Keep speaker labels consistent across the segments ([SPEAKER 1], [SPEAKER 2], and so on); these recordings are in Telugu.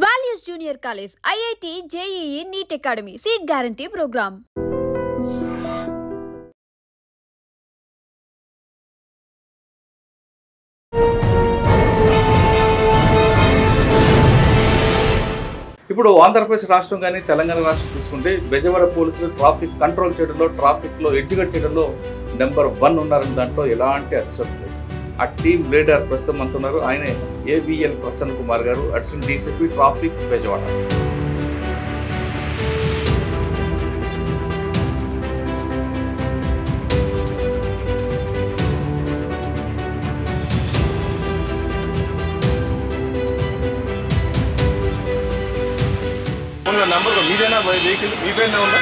[SPEAKER 1] Values Junior College, IIT, JEE, NEET Academy, Seat Guarantee Program.
[SPEAKER 2] ఇప్పుడు ఆంధ్రప్రదేశ్ రాష్ట్రం కానీ తెలంగాణ రాష్ట్రం తీసుకుంటే బెజవాడ పోలీసులు ట్రాఫిక్ కంట్రోల్ చేయడంలో ట్రాఫిక్లో ఎడ్యుకేట్ చేయడంలో నెంబర్ 1 ఉన్నారని దాంట్లో ఎలాంటి అతిశక్తి లేదు. ఆ టీమ్ లీడర్ ప్రస్తుతం అంటున్నారు ఆయనే AVL ప్రసన్న కుమార్ గారు, additional DCP traffic Bezawada.
[SPEAKER 3] Number మీదేనా వెహికల్ మీ పైన ఉందా?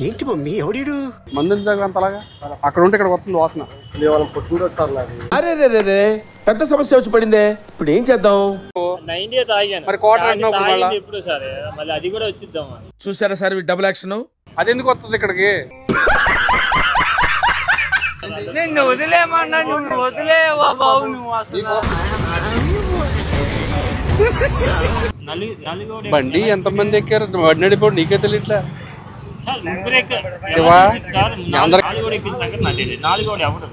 [SPEAKER 4] ఏంటి మమ్మీ ఎవడీడు
[SPEAKER 3] మందు అంతలాగా అక్కడ ఉంటే ఇక్కడ వస్తుంది వాసన.
[SPEAKER 4] పుట్టినరోజు సార్ నాది.
[SPEAKER 5] అరే రే రే రే పెద్ద సమస్య వచ్చి పడిందే, ఇప్పుడు ఏం చేద్దాం?
[SPEAKER 3] మరి క్వార్టర్ అంటున్నావు
[SPEAKER 6] ఇప్పుడు సార్ మళ్ళీ అది కూడా వచ్చిద్దాం.
[SPEAKER 5] చూసారా సార్ డబుల్ యాక్షన్.
[SPEAKER 3] అది ఎందుకు వస్తుంది ఇక్కడికి?
[SPEAKER 6] నిన్ను వదిలేమన్నా నువ్వు వదిలేవా బాబు నువ్వు అసలు.
[SPEAKER 3] బండి ఎంతమంది ఎక్కారు? బండి నడిపోడు నీకే తెలియట్లే.
[SPEAKER 6] శివ నాలుగు కూడా ఎక్కిన సంగతి నాకు తెలియదు. నాలుగు కూడా ఎవరు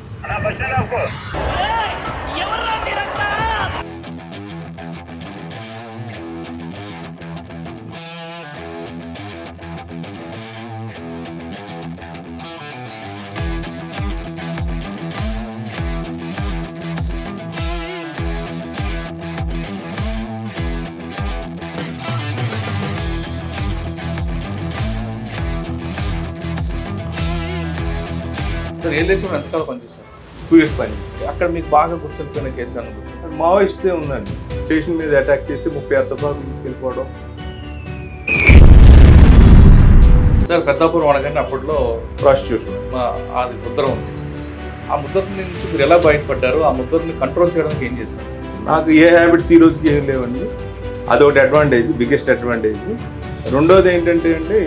[SPEAKER 2] సార్ ఏలేశ్వరం ఎంతకాలం పనిచేస్తారు?
[SPEAKER 7] 2 years పనిచేస్తారు.
[SPEAKER 2] అక్కడ మీకు బాగా గుర్తుండిపోయిన కేసు అనుకుంటున్నారు?
[SPEAKER 7] మావోయిస్టే ఉందండి. స్టేషన్ మీద అటాక్ చేసి 36 తుపాకులు తీసుకెళ్ళిపోవడం.
[SPEAKER 2] సార్ పెద్దాపురం అనగానే అప్పట్లో
[SPEAKER 7] ప్రాస్టిట్యూషన్
[SPEAKER 2] అది ముద్ర ఉంది. ఆ ముద్ర నుంచి మీరు ఎలా బయటపడ్డారు? ఆ ముద్రని కంట్రోల్ చేయడానికి ఏం చేస్తారు?
[SPEAKER 7] నాకు ఏ హ్యాబిట్స్ ఈ రోజుకి ఏం లేవండి. అదొకటి అడ్వాంటేజ్, బిగ్గెస్ట్ అడ్వాంటేజ్. రెండోది ఏంటంటే అండి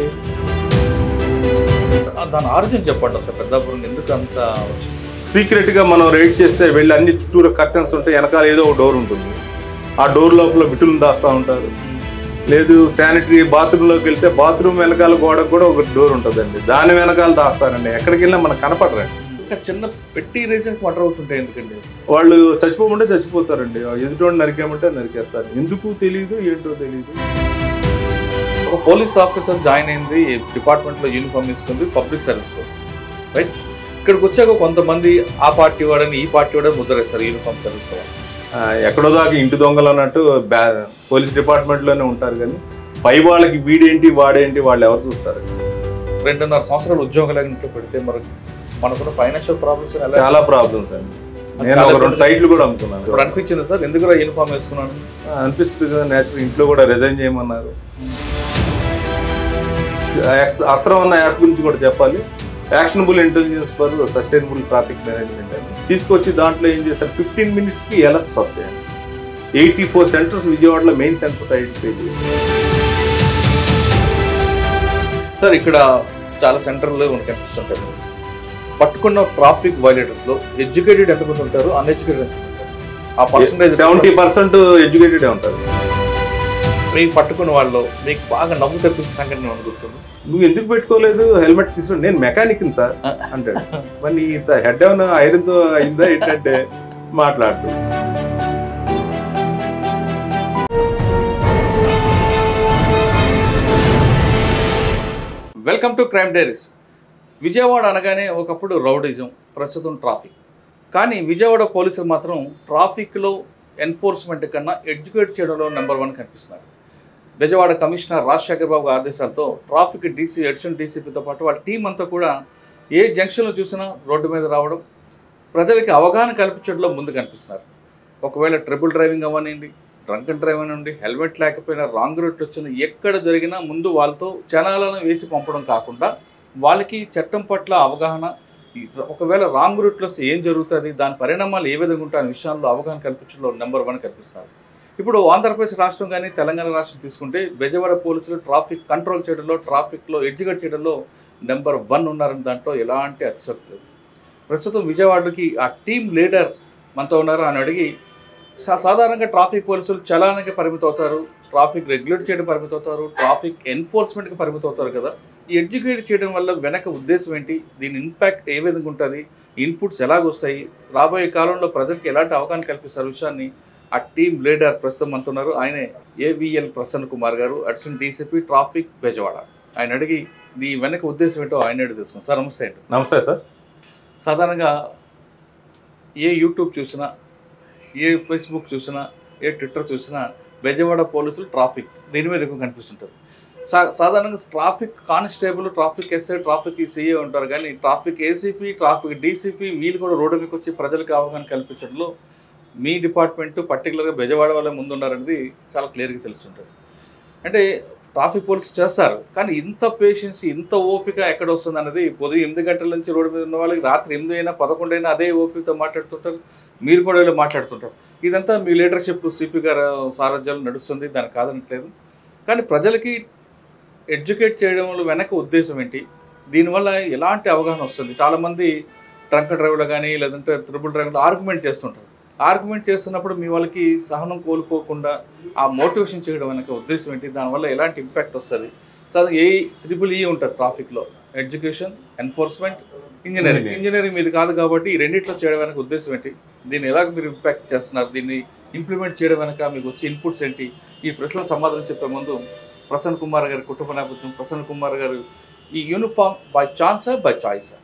[SPEAKER 2] దాని ఆరిజిన్ చెప్పండి అసలు. పెద్దాపురం ఎందుకు అంత వచ్చింది?
[SPEAKER 7] సీక్రెట్గా మనం రైడ్ చేస్తే వెళ్ళి అన్ని చుట్టూరు కర్టన్స్ ఉంటాయి, వెనకాల ఏదో ఒక డోర్ ఉంటుంది. ఆ డోర్ లోపల బిటులను దాస్తూ ఉంటారు. లేదు శానిటరీ బాత్రూంలోకి వెళ్తే బాత్రూమ్ వెనకాల గోడకు కూడా ఒక డోర్ ఉంటుందండి, దాని వెనకాల దాస్తారండి. ఎక్కడికి వెళ్ళినా మనకు కనపడరండి.
[SPEAKER 2] చిన్న పెట్టి రీజన్స్ మటర్ అవుతుంటాయి ఎందుకండి?
[SPEAKER 7] వాళ్ళు చచ్చిపోమంటే చచ్చిపోతారండి, ఎదుటి నరికేమంటే నరికేస్తారు. ఎందుకు తెలియదు, ఏంటో తెలియదు.
[SPEAKER 2] ఒక పోలీస్ ఆఫీసర్ జాయిన్ అయింది, డిపార్ట్మెంట్లో యూనిఫామ్ తీసుకుంది పబ్లిక్ సర్వీస్ కోసం, రైట్? ఇక్కడికి వచ్చాక కొంతమంది ఆ పార్టీ వాడని ఈ పార్టీ వాడని ముద్రేస్తారు యూనిఫామ్ సర్వీస్ వాళ్ళు.
[SPEAKER 7] ఎక్కడో దాకా ఇంటి దొంగలు అన్నట్టు పోలీస్ డిపార్ట్మెంట్లోనే ఉంటారు, కానీ పై వాళ్ళకి వీడేంటి వాడేంటి వాళ్ళు ఎవరు చూస్తారు?
[SPEAKER 2] 2.5 సంవత్సరాలు ఉద్యోగాల ఇంట్లో పెడితే మనకు ఫైనాన్షియల్ ప్రాబ్లమ్స్
[SPEAKER 7] చాలా ప్రాబ్లమ్స్ అండి. నేను ఒక 2 సైట్లు కూడా అమ్ముకున్నాను.
[SPEAKER 2] ఇప్పుడు అనిపించింది సార్ ఎందుకు యూనిఫామ్ వేసుకున్నాను
[SPEAKER 7] అనిపిస్తుంది కదా. నేచురల్ ఇంట్లో కూడా రిజైన్ చేయమన్నారు. అస్త్రం అన్న యాప్ గురించి కూడా చెప్పాలి. Actionable intelligence for sustainable traffic management అని తీసుకొచ్చి దాంట్లో ఏం చేశారు, 15 minutesకి అలర్ట్స్ వస్తాయండి. 84 సెంటర్స్ విజయవాడలో మెయిన్ సెంటర్స్ ఐడెంటిఫై చేశారు.
[SPEAKER 2] సార్ ఇక్కడ చాలా సెంటర్లు కనిపిస్తుంటాయి. పట్టుకున్న ట్రాఫిక్ వైలేటర్స్లో ఎడ్యుకేటెడ్ ఎంతమంది ఉంటారు, అన్ఎడ్యుకేటెడ్ ఎంత ఉంటారు? ఆ పర్సెంటేజ్
[SPEAKER 7] 70% ఎడ్యుకేటెడే ఉంటారు.
[SPEAKER 2] మీకు పట్టుకున్న వాళ్ళు మీకు బాగా నవ్వు తెప్పించిన సంఘటన అనుకుంటుంది.
[SPEAKER 7] నువ్వు ఎందుకు పెట్టుకోలేదు హెల్మెట్ తీసుకుని? నేను మెకానిక్ని సార్ అంటాడు. మరి నీ హెడ్ ఏమైనా ఐరన్తో అయిందా ఏంటంటే మాట్లాడుతూ.
[SPEAKER 2] Welcome to crime diaries. Vijayawada అనగానే ఒకప్పుడు రౌడిజం, ప్రస్తుతం ట్రాఫిక్. కానీ విజయవాడ పోలీసులు మాత్రం ట్రాఫిక్లో ఎన్ఫోర్స్మెంట్ కన్నా ఎడ్యుకేట్ చేయడంలో నెంబర్ 1 కనిపిస్తున్నారు. బెజవాడ కమిషనర్ రాజశేఖర్ బాబు ఆదేశాలతో ట్రాఫిక్ డీసీ, అడిషనల్ DCPతో పాటు వాళ్ళ టీం అంతా కూడా ఏ జంక్షన్లో చూసినా రోడ్డు మీద రావడం, ప్రజలకి అవగాహన కల్పించడంలో ముందు కనిపిస్తున్నారు. ఒకవేళ ట్రిపుల్ డ్రైవింగ్ అవ్వనండి, డ్రంక్ అండ్ డ్రైవ్ అనండి, హెల్మెట్ లేకపోయినా రాంగ్ రూట్ వచ్చిన ఎక్కడ జరిగినా ముందు వాళ్ళతో జనాలను వేసి పంపడం కాకుండా వాళ్ళకి చట్టం పట్ల అవగాహన, ఒకవేళ రాంగ్ రూట్లో ఏం జరుగుతుంది, దాని పరిణామాలు ఏ విధంగా ఉంటాయి అనే విషయాల్లో అవగాహన కల్పించడంలో నెంబర్ 1 కల్పిస్తున్నారు. ఇప్పుడు ఆంధ్రప్రదేశ్ రాష్ట్రం కానీ తెలంగాణ రాష్ట్రం తీసుకుంటే బెజవాడ పోలీసులు ట్రాఫిక్ కంట్రోల్ చేయడంలో, ట్రాఫిక్లో ఎడ్యుకేట్ చేయడంలో నెంబర్ 1 ఉన్నారని దాంట్లో ఎలాంటి అతిశక్తి లేదు. ప్రస్తుతం విజయవాడకి ఆ టీమ్ లీడర్ మనతో ఉన్నారు. అని అడిగి సాధారణంగా ట్రాఫిక్ పోలీసులు చలానానికి పరిమితం అవుతారు, ట్రాఫిక్ రెగ్యులేట్ చేయడం పరిమితం అవుతారు, ట్రాఫిక్ ఎన్ఫోర్స్మెంట్కి పరిమితం అవుతారు కదా. ఈ ఎడ్యుకేట్ చేయడం వల్ల వెనక ఉద్దేశం ఏంటి, దీని ఇంపాక్ట్ ఏ విధంగా ఉంటుంది, ఇన్పుట్స్ ఎలాగొస్తాయి, రాబోయే కాలంలో ప్రజలకు ఎలాంటి అవగాహన కల్పిస్తారు విషయాన్ని ఆ టీమ్ లీడర్ ప్రస్తుతం అంటున్నారు. ఆయనే AVL ప్రసన్న కుమార్ గారు, అడిషనల్ DCP ట్రాఫిక్ బెజవాడ. ఆయన అడిగి దీని వెనక ఉద్దేశం ఏంటో ఆయన అడిగి తెలుసుకున్నాం. సార్ నమస్తే అండి.
[SPEAKER 7] నమస్తే సార్.
[SPEAKER 2] సాధారణంగా ఏ యూట్యూబ్ చూసినా, ఏ ఫేస్బుక్ చూసినా, ఏ ట్విట్టర్ చూసినా బెజవాడ పోలీసులు ట్రాఫిక్ దీని మీద ఎక్కువ కనిపిస్తుంటారు. సాధారణంగా traffic constable, traffic SI, traffic CA ఉంటారు, కానీ ట్రాఫిక్ ACP, ట్రాఫిక్ DCP వీళ్ళు కూడా రోడ్డు మీదకి వచ్చి ప్రజలకు అవగాహన కల్పించడంలో మీ డిపార్ట్మెంట్ పర్టికులర్గా బెజవాడ వాళ్ళే ముందున్నారనేది చాలా క్లియర్గా తెలుస్తుంటుంది. అంటే ట్రాఫిక్ పోలీసు చేస్తారు, కానీ ఇంత పేషెన్స్, ఇంత ఓపిక ఎక్కడ వస్తుంది అన్నది పొద్దున 8 గంటల నుంచి రోడ్డు మీద ఉన్న వాళ్ళకి రాత్రి 8 అయినా 11 అయినా అదే ఓపికతో మాట్లాడుతుంటారు. మీరు కూడా వీళ్ళు మాట్లాడుతుంటారు. ఇదంతా మీ లీడర్షిప్ CP గారు సారథ్యాలు నడుస్తుంది, దానికి కాదనట్లేదు. కానీ ప్రజలకి ఎడ్యుకేట్ చేయడంలో వెనక ఉద్దేశం ఏంటి, దీనివల్ల ఎలాంటి అవగాహన వస్తుంది? చాలామంది ట్రంక్ డ్రైవర్లు కానీ లేదంటే త్రిబుల్ డ్రైవర్లు ఆర్గ్యుమెంట్ చేస్తుంటారు. ఆర్గ్యుమెంట్ చేస్తున్నప్పుడు మీ వాళ్ళకి సహనం కోల్పోకుండా ఆ మోటివేషన్ చేయడం వెనక ఉద్దేశం ఏంటి, దానివల్ల ఎలాంటి ఇంపాక్ట్ వస్తుంది? సాధారణ EEE ఉంటుంది ట్రాఫిక్లో, ఎడ్యుకేషన్, ఎన్ఫోర్స్మెంట్, ఇంజనీరింగ్ మీది కాదు కాబట్టి ఈ రెండిట్లో చేయడం వెనక ఉద్దేశం ఏంటి, దీన్ని ఎలాగ మీరు ఇంపాక్ట్ చేస్తున్నారు, దీన్ని ఇంప్లిమెంట్ చేయడం వెనక మీకు వచ్చే ఇన్పుట్స్ ఏంటి? ఈ ప్రశ్నలకు సమాధానం చెప్పే ముందు ప్రసన్న కుమార్ గారి కుటుంబ నేపథ్యం, ప్రసన్న కుమార్ గారు ఈ యూనిఫామ్ బై ఛాన్సా బై చాయిసా?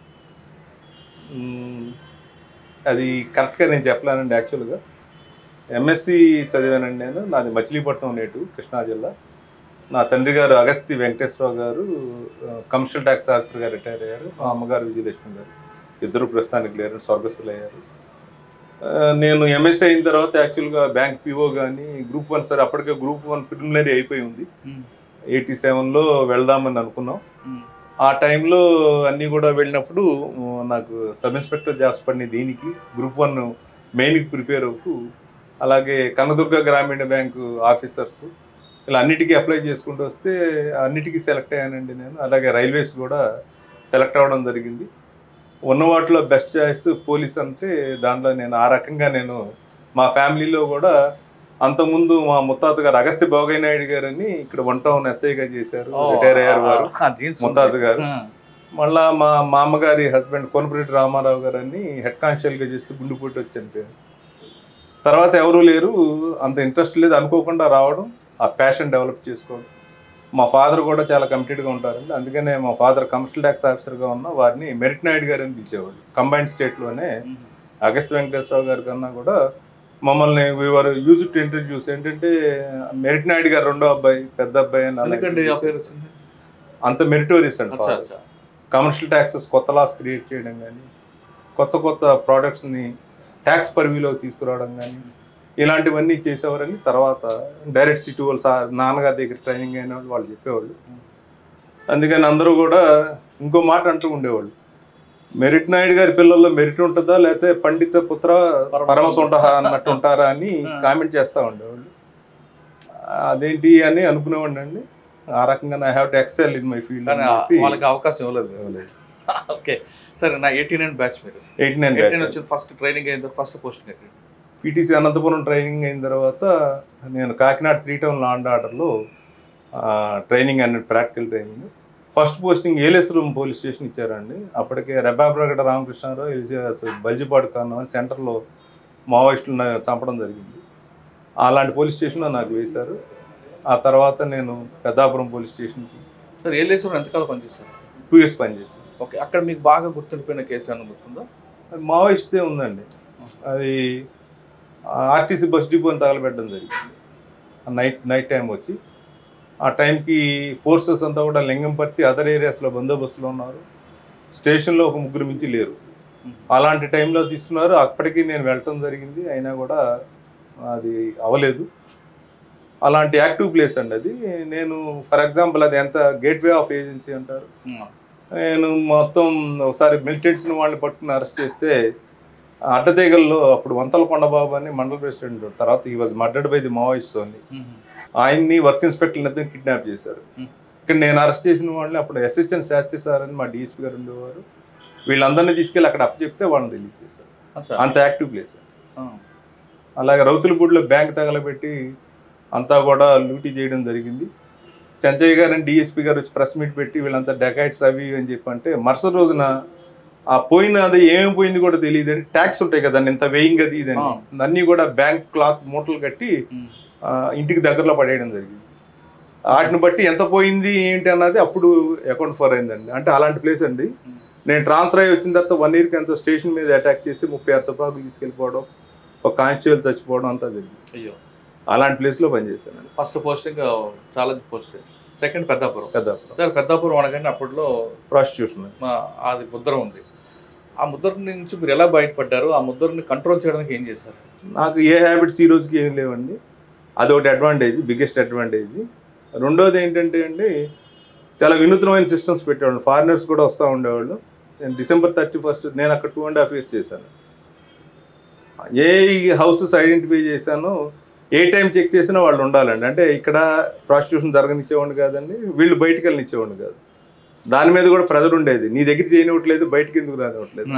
[SPEAKER 7] అది కరెక్ట్గా నేను చెప్పలేనండి. యాక్చువల్గా MSc చదివానండి నేను. నాది మచిలీపట్నం నేటివ్, కృష్ణా జిల్లా. నా తండ్రి గారు అగస్తి వెంకటేశ్వరరావు గారు కమర్షియల్ ట్యాక్స్ ఆఫీసర్గా రిటైర్ అయ్యారు. మా అమ్మగారు విజయలక్ష్మి గారు, ఇద్దరు ప్రస్తుతానికి లేరు, స్వర్గస్థులు అయ్యారు. నేను MSc అయిన తర్వాత యాక్చువల్గా బ్యాంక్ PO కానీ గ్రూప్ 1 సార్, అప్పటికే గ్రూప్ 1 ప్రిలిమినరీ అయిపోయి ఉంది. 87లో వెళ్దామని అనుకున్నాం. ఆ టైంలో అన్నీ కూడా వెళ్ళినప్పుడు నాకు సబ్ ఇన్స్పెక్టర్ జాబ్స్ పడినాయి. దీనికి గ్రూప్ 1 మెయిన్కి ప్రిపేర్ అవుతూ, అలాగే కనదుర్గ గ్రామీణ బ్యాంకు ఆఫీసర్స్, ఇలా అన్నిటికీ అప్లై చేసుకుంటూ వస్తే అన్నిటికీ సెలెక్ట్ అయ్యానండి నేను. అలాగే రైల్వేస్ కూడా సెలెక్ట్ అవ్వడం జరిగింది. ఉన్న వాటిలో బెస్ట్ చాయిస్ పోలీస్ అంటే దాంట్లో నేను ఆ రకంగా నేను మా ఫ్యామిలీలో కూడా అంతకుముందు మా ముత్తాత గారు అగస్త్య భోగయ్య నాయుడు గారు అని ఇక్కడ 1 టౌన్ SIగా చేశారు, రిటైర్ అయ్యారు వారు, ముత్తాత గారు. మళ్ళా మా అమ్మగారి హస్బెండ్ కొనపరెడ్డి రామారావు గారు అని హెడ్ కానిస్టేబుల్గా చేస్తూ గుండెపోటు వచ్చి చనిపోయారు. తర్వాత ఎవరూ లేరు, అంత ఇంట్రెస్ట్ లేదు, అనుకోకుండా రావడం, ఆ ప్యాషన్ డెవలప్ చేసుకోవడం. మా ఫాదర్ కూడా చాలా కమిటెడ్గా ఉంటారండి. అందుకనే మా ఫాదర్ కమర్షియల్ ట్యాక్స్ ఆఫీసర్గా ఉన్న వారిని మెరిట్ నాయుడు గారు అని పిలిచేవాళ్ళు. కంబైన్డ్ స్టేట్లోనే అగస్త్య వెంకటేశ్వరరావు గారి కన్నా కూడా మమ్మల్ని వీఆర్ యూజ్ టు ఇంట్రడ్యూస్. ఏంటంటే మెరిట్ నాయుడు గారు రెండో అబ్బాయి, పెద్ద అబ్బాయి అని అంత మెరిటోరియస్ అండి. కమర్షియల్ ట్యాక్సెస్ కొత్త లాస్ క్రియేట్ చేయడం కానీ, కొత్త ప్రోడక్ట్స్ని ట్యాక్స్ పర్వీలోకి తీసుకురావడం కానీ, ఇలాంటివన్నీ చేసేవారని. తర్వాత డైరెక్ట్ సిటీ వాళ్ళు నాన్నగారి దగ్గర ట్రైనింగ్ అయిన వాళ్ళు చెప్పేవాళ్ళు. అందుకని అందరూ కూడా ఇంకో మాట అంటూ ఉండేవాళ్ళు, మెరిట్ నాయుడు గారి పిల్లల్లో మెరిట్ ఉంటుందా లేకపోతే పండిత పుత్ర పరమశ ఉంటహా అన్నట్టు ఉంటారా అని కామెంట్ చేస్తూ ఉండేవాళ్ళు. అదేంటి అని అనుకునేవాడిని అండి. ఆ రకంగా I have to excel in my field.
[SPEAKER 2] వాళ్ళకి అవకాశం ఇవ్వలేదు. ఓకే, సరే. నా 89 బ్యాచ్ మీరు
[SPEAKER 7] 89 బ్యాచ్
[SPEAKER 2] వచ్చింది. ఫస్ట్ ట్రైనింగ్ అయిన తర్వాత ఫస్ట్ పోస్టింగ్ ఎక్కడ?
[SPEAKER 7] PTC అనంతపురం ట్రైనింగ్ అయిన తర్వాత నేను కాకినాడ 3 టౌన్ లా అండ్ ఆర్డర్లో ట్రైనింగ్ అనే practical training. First posting Yeleswaram police station ఇచ్చారండి. అప్పటికే రెబ్బాప్రగడ రామకృష్ణారావు బల్జిపాడు కారణం సెంటర్లో మావోయిస్టులను చంపడం జరిగింది. అలాంటి పోలీస్ స్టేషన్లో నాకు వేశారు. ఆ తర్వాత నేను పెద్దాపురం పోలీస్ స్టేషన్కి.
[SPEAKER 2] సార్, ఏలేశ్వరం ఎంతకాలం పనిచేస్తారు?
[SPEAKER 7] 2 years పనిచేస్తాను.
[SPEAKER 2] ఓకే, అక్కడ మీకు బాగా గుర్తుండిపోయిన కేసు అని గుర్తుందా?
[SPEAKER 7] అది మావోయిస్టే ఉందండి. అది RTC బస్ డిపోని తగలబెట్టడం జరిగింది నైట్ టైం వచ్చి. ఆ టైంకి ఫోర్సెస్ అంతా కూడా లింగంపర్తి అదర్ ఏరియాస్లో బందోబస్తులో ఉన్నారు. స్టేషన్లో ఒక 3 మించి లేరు. అలాంటి టైంలో తీసుకున్నారు. అప్పటికి నేను వెళ్ళటం జరిగింది, అయినా కూడా అది అవ్వలేదు. అలాంటి యాక్టివ్ ప్లేస్ అండి అది. నేను ఫర్ ఎగ్జాంపుల్ అది ఎంత గేట్వే ఆఫ్ ఏజెన్సీ అంటారు. నేను మొత్తం ఒకసారి మిలిటెంట్స్ని వాళ్ళని పట్టుకుని అరెస్ట్ చేస్తే అడ్డతీగల్లో అప్పుడు వంతల కొండబాబు అని మండల ప్రెసిడెంట్, తర్వాత ఈ was murdered by the Maoist only. ఆయన్ని వర్క్ ఇన్స్పెక్టర్ని కిడ్నాప్ చేశారు. ఇక్కడ నేను అరెస్ట్ చేసిన వాళ్ళని అప్పుడు SHN శాస్త్రి సార్ అని మా DSP గారు ఉండేవారు. వీళ్ళందరినీ తీసుకెళ్ళి అక్కడ అప్పచెప్తే వాళ్ళని రిలీజ్ చేశారు. అంత యాక్టివ్ ప్లేస్. అలాగే రౌతులపూడిలో బ్యాంక్ తగలబెట్టి అంతా కూడా లూటీ చేయడం జరిగింది. చెంచయ్య గారు అని DSP గారు వచ్చి ప్రెస్ మీట్ పెట్టి వీళ్ళంతా డెకాయిట్స్ అవి అని చెప్పి అంటే మరుసటి రోజున ఆ పోయినది ఏమేమి పోయింది కూడా తెలియదు అని ట్యాక్స్ ఉంటాయి కదా ఇంత వేయింగ్ అది ఇదని అన్నీ కూడా బ్యాంక్ క్లాత్ మూటలు కట్టి ఇంటికి దగ్గరలో పడేయడం జరిగింది. వాటిని బట్టి ఎంత పోయింది ఏంటి అన్నది అప్పుడు అకౌంట్ ఫర్ అయిందండి. అంటే అలాంటి ప్లేస్ అండి. నేను ట్రాన్స్ఫర్ అయ్యి వచ్చిన తర్వాత 1 yearకి ఎంత స్టేషన్ మీద అటాక్ చేసి 36 తుపాకులు తీసుకెళ్ళిపోవడం, ఒక కానిస్టేబుల్ చచ్చిపోవడం అంతా జరిగింది.
[SPEAKER 2] అయ్యో,
[SPEAKER 7] అలాంటి ప్లేస్లో పనిచేశాను.
[SPEAKER 2] ఫస్ట్ పోస్టింగ్ చాలా పోస్టింగ్, సెకండ్ పెద్దాపురం.
[SPEAKER 7] పెద్దాపురం
[SPEAKER 2] పెద్దాపురం అనగానే అప్పట్లో
[SPEAKER 7] ప్రాస్టిట్యూషన్
[SPEAKER 2] అది ముద్ర ఉంది. ఆ ముద్ర నుంచి మీరు ఎలా బయటపడ్డారు? ఆ ముద్రని కంట్రోల్ చేయడానికి ఏం చేశారు?
[SPEAKER 7] నాకు ఏ హ్యాబిట్స్ ఈ రోజుకి ఏం లేవండి. అదొకటి అడ్వాంటేజ్, బిగ్గెస్ట్ అడ్వాంటేజ్. రెండోది ఏంటంటే అండి, చాలా వినూత్నమైన సిస్టమ్స్ పెట్టేవాళ్ళు. ఫారినర్స్ కూడా వస్తూ ఉండేవాళ్ళు. నేను December 31st నేను అక్కడ 2.5 years చేశాను. ఏ హౌసెస్ ఐడెంటిఫై చేశానో ఏ టైం చెక్ చేసినా వాళ్ళు ఉండాలండి. అంటే ఇక్కడ ప్రాస్టిట్యూషన్ జరగనిచ్చేవాడిని కాదండి, వీళ్ళు బయటికి వెళ్ళనిచ్చేవాడిని కాదు. దాని మీద కూడా ప్రెజర్ ఉండేది. నీ దగ్గర చేయనివ్వట్లేదు, బయటికి ఎందుకు రానివ్వట్లేదు,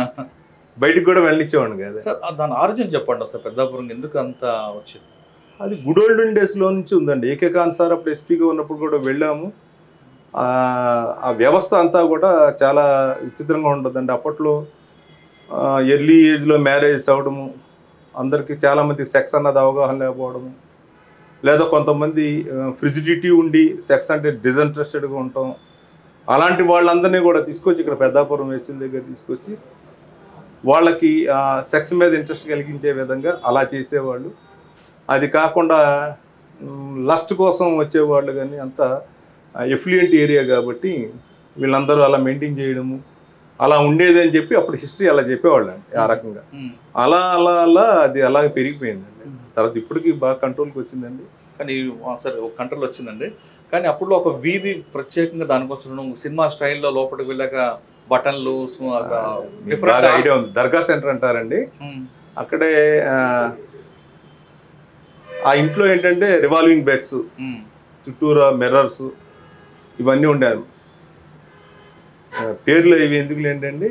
[SPEAKER 7] బయటికి కూడా వెళ్ళనిచ్చేవాడిని కాదు.
[SPEAKER 2] దాని ఆరిజిన్ చెప్పండి అసలు, పెద్దాపురం ఎందుకు అంత వచ్చింది?
[SPEAKER 7] అది గుడ్ ఓల్డెన్ డేస్లో నుంచి ఉందండి. ఏకే ఖాన్ సార్ అప్పుడు ఎస్పీగా ఉన్నప్పుడు కూడా వెళ్ళాము. ఆ వ్యవస్థ అంతా కూడా చాలా విచిత్రంగా ఉంటుందండి. అప్పట్లో ఎర్లీ ఏజ్లో మ్యారేజ్ అవ్వడము, అందరికీ చాలామంది సెక్స్ అన్నది అవగాహన లేకపోవడము, లేదా కొంతమంది ఫ్రిజిడిటీ ఉండి సెక్స్ అంటే డిజంట్రెస్టెడ్గా ఉంటాం. అలాంటి వాళ్ళందరినీ కూడా తీసుకొచ్చి ఇక్కడ పెద్దాపురం వేసిన దగ్గర తీసుకొచ్చి వాళ్ళకి సెక్స్ మీద ఇంట్రెస్ట్ కలిగించే విధంగా అలా చేసేవాళ్ళు. అది కాకుండా లస్ట్ కోసం వచ్చేవాళ్ళు కానీ అంతా ఎఫ్లుయెంట్ ఏరియా కాబట్టి వీళ్ళందరూ అలా మెయింటైన్ చేయడము అలా ఉండేది అని చెప్పి అప్పుడు హిస్టరీ అలా చెప్పేవాళ్ళు అండి. ఆ రకంగా అలా అలా అలా అది అలాగే పెరిగిపోయిందండి. తర్వాత ఇప్పటికి బాగా కంట్రోల్కి వచ్చిందండి.
[SPEAKER 2] కానీ సరే ఒక కంట్రోల్ వచ్చిందండి. కానీ అప్పుడు ఒక వీధి ప్రత్యేకంగా దానికోసం సినిమా స్టైల్లో లోపలికి వెళ్ళాక బటన్లు
[SPEAKER 7] ఐడియా ఉంది. దర్గా సెంటర్ అంటారండి. అక్కడే ఆ ఇంట్లో ఏంటంటే రివాల్వింగ్ బెడ్స్, చుట్టూరా మిర్రర్స్ ఇవన్నీ ఉండాలి. పేర్లు ఇవి ఎందుకు ఏంటండి,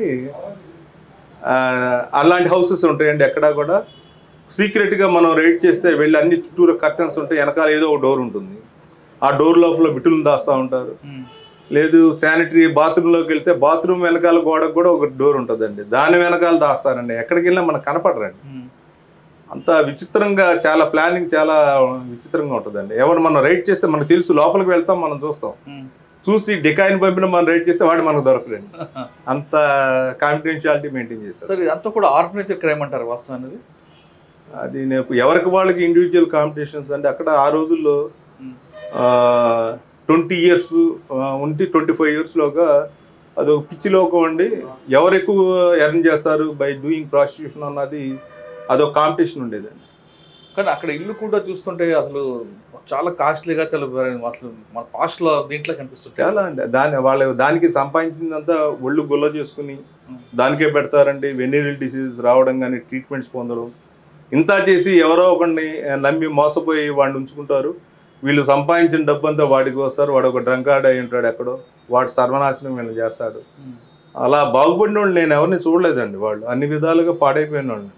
[SPEAKER 7] అలాంటి హౌసెస్ ఉంటాయండి. ఎక్కడా కూడా సీక్రెట్గా మనం రైడ్ చేస్తే వెళ్ళి అన్ని చుట్టూరా కర్టన్స్ ఉంటాయి, వెనకాల ఏదో ఒక డోర్ ఉంటుంది. ఆ డోర్ లోపల బిట్టులను దాస్తూ ఉంటారు. లేదు శానిటరీ బాత్రూంలోకి వెళ్తే బాత్రూమ్ వెనకాల గోడకు కూడా ఒక డోర్ ఉంటుందండి, దాని వెనకాల దాస్తారండి. ఎక్కడికి వెళ్ళినా మనకు కనపడరండి. అంత విచిత్రంగా, చాలా ప్లానింగ్ చాలా విచిత్రంగా ఉంటుందండి. ఎవరు మనం రైడ్ చేస్తే మనకు తెలుసు, లోపలికి వెళ్తాం, మనం చూస్తాం, చూసి డికాయిని పంపిన మనం రైడ్ చేస్తే వాడు మనకు దొరకడండి. అంత కాన్ఫిడెన్షియాలిటీ మెయింటైన్ చేస్తారు.
[SPEAKER 2] సరే, అంతా కూడా ఆర్గనైజ్డ్ క్రైమ్ అంటారు వాస్తవం అనేది.
[SPEAKER 7] అది నేను ఎవరికి వాళ్ళకి ఇండివిజువల్ కాంపిటీషన్స్ అంటే అక్కడ ఆ రోజుల్లో 20 years ఉండి 25 yearsలోగా అదొక పిచ్చిలోకం అండి. ఎవరు ఎక్కువ ఎర్న్ చేస్తారు బై డూయింగ్ ప్రాస్టిట్యూషన్ అన్నది అదొక కాంపిటీషన్ ఉండేదండి.
[SPEAKER 2] కానీ అక్కడ ఇల్లు కూడా చూస్తుంటే అసలు చాలా కాస్ట్లీగా, చాలా అసలు మన పాస్ట్లో దీంట్లో కనిపిస్తుంది
[SPEAKER 7] చాలా అండి. దానికి సంపాదించిందంతా ఒళ్ళు గుల్ల చేసుకుని దానికే పెడతారండి. వెనీరల్ డిసీజెస్ రావడం కానీ, ట్రీట్మెంట్స్ పొందడం, ఇంత చేసి ఎవరో ఒకరిని నమ్మి మోసపోయి వాడిని ఉంచుకుంటారు. వీళ్ళు సంపాదించిన డబ్బు అంతా వాడికి వస్తారు. వాడు ఒక డ్రంకార్డ్ అయి ఉంటాడు ఎక్కడో, వాడు సర్వనాశనం వీళ్ళు చేస్తాడు. అలా బాగుపడిన వాళ్ళు నేను ఎవరిని చూడలేదండి. వాళ్ళు అన్ని విధాలుగా పాడైపోయిన వాళ్ళు.